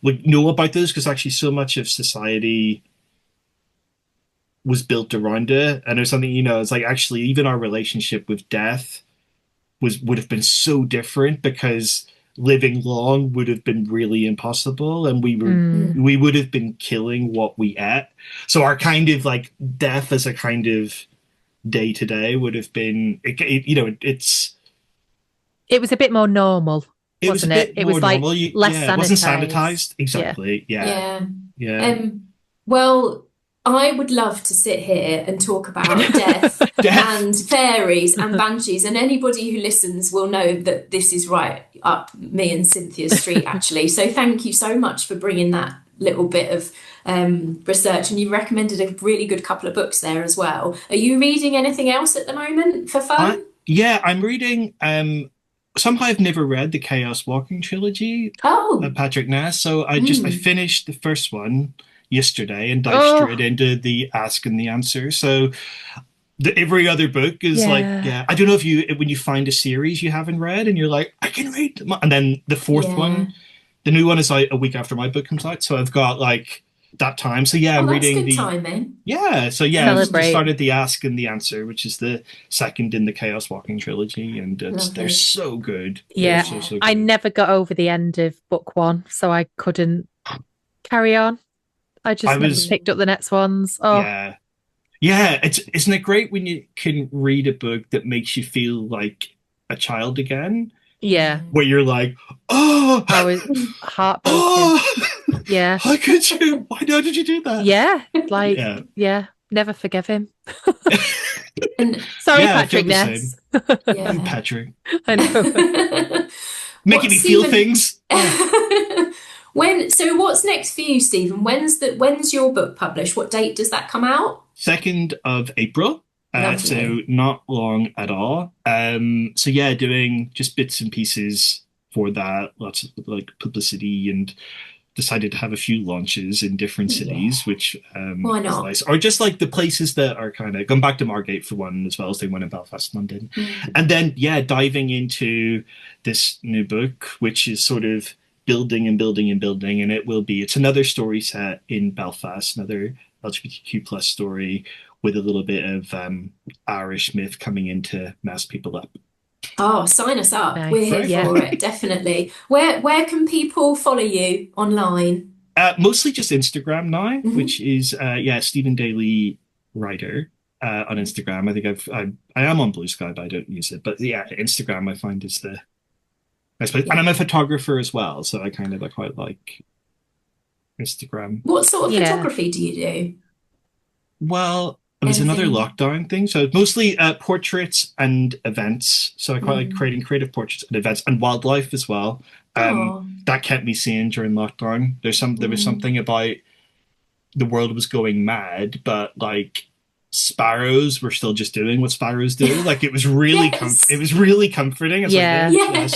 [SPEAKER 3] like know about this, because actually so much of society was built around it. And there's something, it's like actually even our relationship with death would have been so different, because living long would have been really impossible, and
[SPEAKER 1] Mm.
[SPEAKER 2] Mm.
[SPEAKER 3] we would have been killing what we ate. So our kind of like death as a kind of day to day would have been
[SPEAKER 1] It was a bit more normal,
[SPEAKER 3] it was a
[SPEAKER 1] wasn't it?
[SPEAKER 3] bit
[SPEAKER 1] It
[SPEAKER 3] more
[SPEAKER 1] was like
[SPEAKER 3] normal.
[SPEAKER 1] less
[SPEAKER 3] Yeah, it wasn't
[SPEAKER 1] sanitized.
[SPEAKER 3] sanitized.
[SPEAKER 1] Yeah.
[SPEAKER 3] Exactly. Yeah.
[SPEAKER 2] Yeah.
[SPEAKER 3] Yeah.
[SPEAKER 2] Well, I would love to sit here and talk about death
[SPEAKER 3] Death.
[SPEAKER 2] and fairies and banshees, and anybody who listens will know that this is right up me and Cynthia's street, actually. So thank you so much for bringing that little bit of research, and you recommended a really good couple of books there as well. Are you reading anything else at the moment for
[SPEAKER 3] I
[SPEAKER 2] fun?
[SPEAKER 3] Yeah, I'm reading somehow I've never read the Chaos Walking trilogy
[SPEAKER 2] Oh,
[SPEAKER 3] of Patrick Ness. So I
[SPEAKER 2] mm.
[SPEAKER 3] finished the first one yesterday and dived straight
[SPEAKER 1] Oh,
[SPEAKER 3] into the Ask and the Answer. So every other book is like,
[SPEAKER 1] yeah.
[SPEAKER 3] yeah, I don't know if you when you find a series you haven't read and you're like, I can read them. And then the fourth
[SPEAKER 2] Yeah.
[SPEAKER 3] one, the new one is like a week after my book comes out. So I've got like that time. So yeah,
[SPEAKER 2] Oh,
[SPEAKER 3] I'm
[SPEAKER 2] that's
[SPEAKER 3] reading
[SPEAKER 2] good
[SPEAKER 3] the
[SPEAKER 2] timing.
[SPEAKER 3] yeah, so yeah, I've just
[SPEAKER 1] Celebrate.
[SPEAKER 3] started the Ask and the Answer, which is the second in the Chaos Walking trilogy, and they're
[SPEAKER 2] Lovely.
[SPEAKER 3] so good. They're
[SPEAKER 1] Yeah.
[SPEAKER 3] so
[SPEAKER 2] Yeah.
[SPEAKER 3] so
[SPEAKER 1] I
[SPEAKER 3] good.
[SPEAKER 1] never got over the end of book one, so I couldn't carry on. I
[SPEAKER 3] I
[SPEAKER 1] just never
[SPEAKER 3] was
[SPEAKER 1] picked up the next ones. Oh,
[SPEAKER 3] yeah. Yeah, it's isn't it great when you can read a book that makes you feel like a child again,
[SPEAKER 1] yeah.
[SPEAKER 3] where you're like, oh,
[SPEAKER 1] I was heartbroken.
[SPEAKER 3] oh,
[SPEAKER 1] Yeah.
[SPEAKER 3] how could you? Why not did you do that?
[SPEAKER 1] Yeah. Like,
[SPEAKER 3] Yeah,
[SPEAKER 1] yeah. Never forgive him.
[SPEAKER 2] And
[SPEAKER 1] Sorry,
[SPEAKER 3] yeah, I feel
[SPEAKER 1] Patrick
[SPEAKER 3] the same.
[SPEAKER 1] Ness.
[SPEAKER 3] You,
[SPEAKER 2] yeah.
[SPEAKER 3] Patrick,
[SPEAKER 1] I know.
[SPEAKER 3] making
[SPEAKER 2] What,
[SPEAKER 3] me feel
[SPEAKER 2] Stephen?
[SPEAKER 3] things. Oh.
[SPEAKER 2] So what's next for you, Stephen? When's your book published? What date does that come out?
[SPEAKER 3] 2nd of April. So
[SPEAKER 2] Lovely.
[SPEAKER 3] not long at all. So yeah, doing just bits and pieces for that, lots of like publicity, and decided to have a few launches in different
[SPEAKER 2] Yeah.
[SPEAKER 3] cities, which
[SPEAKER 2] Why
[SPEAKER 3] is
[SPEAKER 2] not?
[SPEAKER 3] nice. Or just like the places that are kind of gone back to Margate for one, as well as they went in Belfast, London.
[SPEAKER 2] Mm.
[SPEAKER 3] And then yeah, diving into this new book, which is sort of building and building and building, and it's another story set in Belfast, another LGBTQ plus story with a little bit of Irish myth coming in to mess people up.
[SPEAKER 2] Oh, sign us up. We're
[SPEAKER 1] Nice.
[SPEAKER 2] here
[SPEAKER 3] Very
[SPEAKER 1] Yeah.
[SPEAKER 2] for
[SPEAKER 3] fun.
[SPEAKER 2] it, definitely. Where can people follow you online?
[SPEAKER 3] Mostly just Instagram now,
[SPEAKER 2] Hmm.
[SPEAKER 3] which is yeah, Stephen Daly writer on Instagram. I think I am on Blue Sky, but I don't use it. But yeah, Instagram I find is the best place. And I'm
[SPEAKER 2] Yeah.
[SPEAKER 3] a photographer as well, so I quite like Instagram.
[SPEAKER 2] What sort of
[SPEAKER 1] Yeah.
[SPEAKER 2] photography do you do?
[SPEAKER 3] Well, it was another
[SPEAKER 2] Anything?
[SPEAKER 3] lockdown thing, so mostly portraits and events. So I quite like
[SPEAKER 2] Mm.
[SPEAKER 3] creating creative portraits and events and wildlife as well.
[SPEAKER 2] Oh.
[SPEAKER 3] That kept me sane during lockdown. There was
[SPEAKER 2] Mm.
[SPEAKER 3] something about the world was going mad, but like sparrows were still just doing what sparrows do. Like it
[SPEAKER 2] Yes.
[SPEAKER 3] was really comforting. It's like
[SPEAKER 1] Yeah.
[SPEAKER 2] Yeah.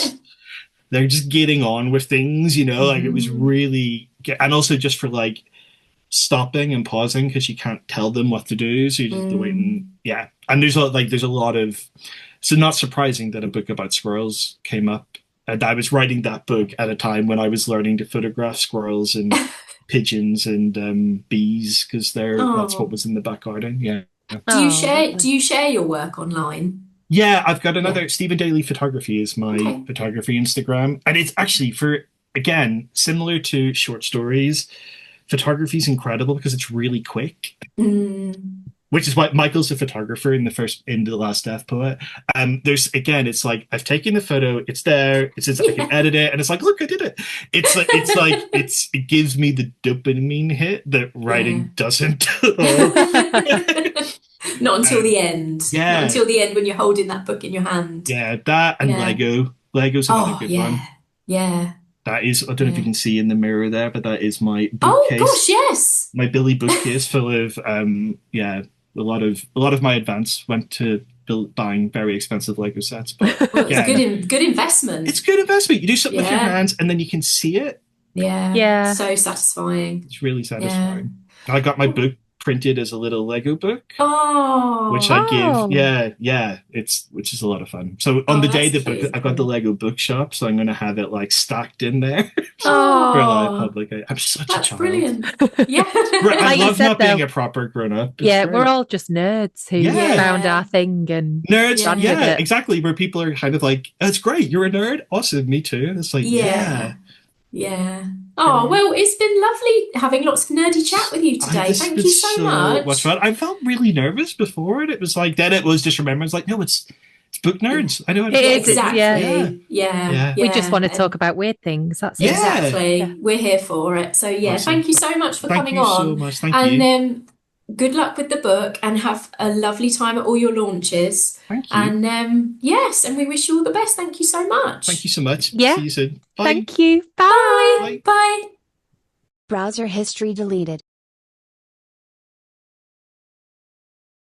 [SPEAKER 3] they're just getting on with things, like it was
[SPEAKER 2] Mm.
[SPEAKER 3] really and also just for like stopping and pausing, because you can't tell them what to do, so you just have to wait. And
[SPEAKER 2] Mm.
[SPEAKER 3] yeah, and there's a lot of, so not surprising that a book about squirrels came up, and I was writing that book at a time when I was learning to photograph squirrels and pigeons and bees, because that's what
[SPEAKER 2] Oh.
[SPEAKER 3] was in the back garden. Yeah.
[SPEAKER 1] Oh,
[SPEAKER 2] Do
[SPEAKER 1] lovely.
[SPEAKER 2] you share your work online?
[SPEAKER 3] Yeah, I've got
[SPEAKER 2] Yeah.
[SPEAKER 3] another Stephen Daly Photography is my
[SPEAKER 2] Okay.
[SPEAKER 3] photography Instagram, and it's actually for again similar to short stories. Photography is incredible because it's really quick,
[SPEAKER 2] Mm.
[SPEAKER 3] which is why Michael's a photographer in the Last Death Poet. There's again, it's like I've taken the photo, it's there, it says I can
[SPEAKER 2] Yeah.
[SPEAKER 3] edit it, and it's like, look, I did it. It gives me the dopamine hit that
[SPEAKER 2] Yeah.
[SPEAKER 3] writing doesn't. Oh.
[SPEAKER 2] Not until the end. Not
[SPEAKER 3] Yeah,
[SPEAKER 2] until the end when you're holding that book in your hand.
[SPEAKER 3] yeah, that and
[SPEAKER 2] Yeah.
[SPEAKER 3] Lego. Lego's another
[SPEAKER 2] Oh,
[SPEAKER 3] good
[SPEAKER 2] yeah.
[SPEAKER 3] one.
[SPEAKER 2] Yeah.
[SPEAKER 3] That is, I don't know if you
[SPEAKER 2] Yeah.
[SPEAKER 3] can see in the mirror there, but that is my
[SPEAKER 2] Oh, gosh,
[SPEAKER 3] bookcase,
[SPEAKER 2] yes.
[SPEAKER 3] my Billy bookcase full of yeah, a lot of my advance went to buying very expensive Lego sets. But
[SPEAKER 2] Well, it's
[SPEAKER 3] yeah, no,
[SPEAKER 2] good
[SPEAKER 3] it's
[SPEAKER 2] investment.
[SPEAKER 3] good investment. You do something with your
[SPEAKER 2] Yeah.
[SPEAKER 3] hands and then you can see it.
[SPEAKER 2] Yeah.
[SPEAKER 1] Yeah.
[SPEAKER 2] So satisfying.
[SPEAKER 3] It's really
[SPEAKER 2] Yeah.
[SPEAKER 3] satisfying. I got my book printed as a little Lego book, which I
[SPEAKER 2] Oh,
[SPEAKER 3] give,
[SPEAKER 1] Oh.
[SPEAKER 3] yeah, which is a lot of fun. So on
[SPEAKER 2] oh,
[SPEAKER 3] the day
[SPEAKER 2] that's
[SPEAKER 3] the book,
[SPEAKER 2] cute.
[SPEAKER 3] I've got the Lego bookshop, so I'm going to have it like stacked in there for like
[SPEAKER 1] Oh.
[SPEAKER 2] Oh,
[SPEAKER 3] public. I'm such a
[SPEAKER 2] that's
[SPEAKER 3] child.
[SPEAKER 2] brilliant. Yeah.
[SPEAKER 3] It's great. I
[SPEAKER 1] Like you
[SPEAKER 3] love
[SPEAKER 1] said,
[SPEAKER 3] not being
[SPEAKER 1] though,
[SPEAKER 3] a proper grown up. It's
[SPEAKER 1] yeah, we're
[SPEAKER 3] great.
[SPEAKER 1] all just nerds who
[SPEAKER 3] Yeah,
[SPEAKER 1] found our
[SPEAKER 2] Yeah.
[SPEAKER 1] thing and
[SPEAKER 3] nerds.
[SPEAKER 1] ran with
[SPEAKER 2] Yeah.
[SPEAKER 3] Yeah,
[SPEAKER 1] it.
[SPEAKER 3] exactly. Where people are kind of like, "That's great. You're a nerd. Awesome. Me too." It's like, yeah.
[SPEAKER 2] Yeah. Yeah. Oh,
[SPEAKER 1] Brilliant.
[SPEAKER 2] well, it's been lovely having lots of nerdy chat with you today.
[SPEAKER 3] This has
[SPEAKER 2] Thank
[SPEAKER 3] been
[SPEAKER 2] you so
[SPEAKER 3] so much
[SPEAKER 2] much.
[SPEAKER 3] fun. I felt really nervous before, and it was like then it was just remembering. It's like, no, it's book
[SPEAKER 2] Yeah.
[SPEAKER 3] nerds. I know how to
[SPEAKER 1] It
[SPEAKER 2] Yeah,
[SPEAKER 3] talk
[SPEAKER 1] is,
[SPEAKER 3] about
[SPEAKER 1] it's,
[SPEAKER 3] books.
[SPEAKER 1] yeah.
[SPEAKER 3] Yeah,
[SPEAKER 2] exactly. Yeah.
[SPEAKER 3] yeah,
[SPEAKER 1] We just
[SPEAKER 2] Yeah.
[SPEAKER 1] want to talk
[SPEAKER 2] And
[SPEAKER 1] about weird things. That's it.
[SPEAKER 3] yeah.
[SPEAKER 1] Yeah.
[SPEAKER 2] exactly. We're here for it. So yeah,
[SPEAKER 3] Awesome.
[SPEAKER 2] thank you so much for
[SPEAKER 3] Thank
[SPEAKER 2] coming
[SPEAKER 3] you so
[SPEAKER 2] on.
[SPEAKER 3] much. Thank
[SPEAKER 2] And
[SPEAKER 3] you.
[SPEAKER 2] good luck with the book and have a lovely time at all your launches.
[SPEAKER 3] Thank you.
[SPEAKER 2] And yes, and we wish you all the best. Thank you so
[SPEAKER 3] Thank you
[SPEAKER 2] much.
[SPEAKER 3] so much.
[SPEAKER 1] Yeah.
[SPEAKER 3] See you soon. Bye.
[SPEAKER 1] Thank you.
[SPEAKER 2] Bye.
[SPEAKER 3] Bye.
[SPEAKER 2] Bye.
[SPEAKER 4] Browser history deleted.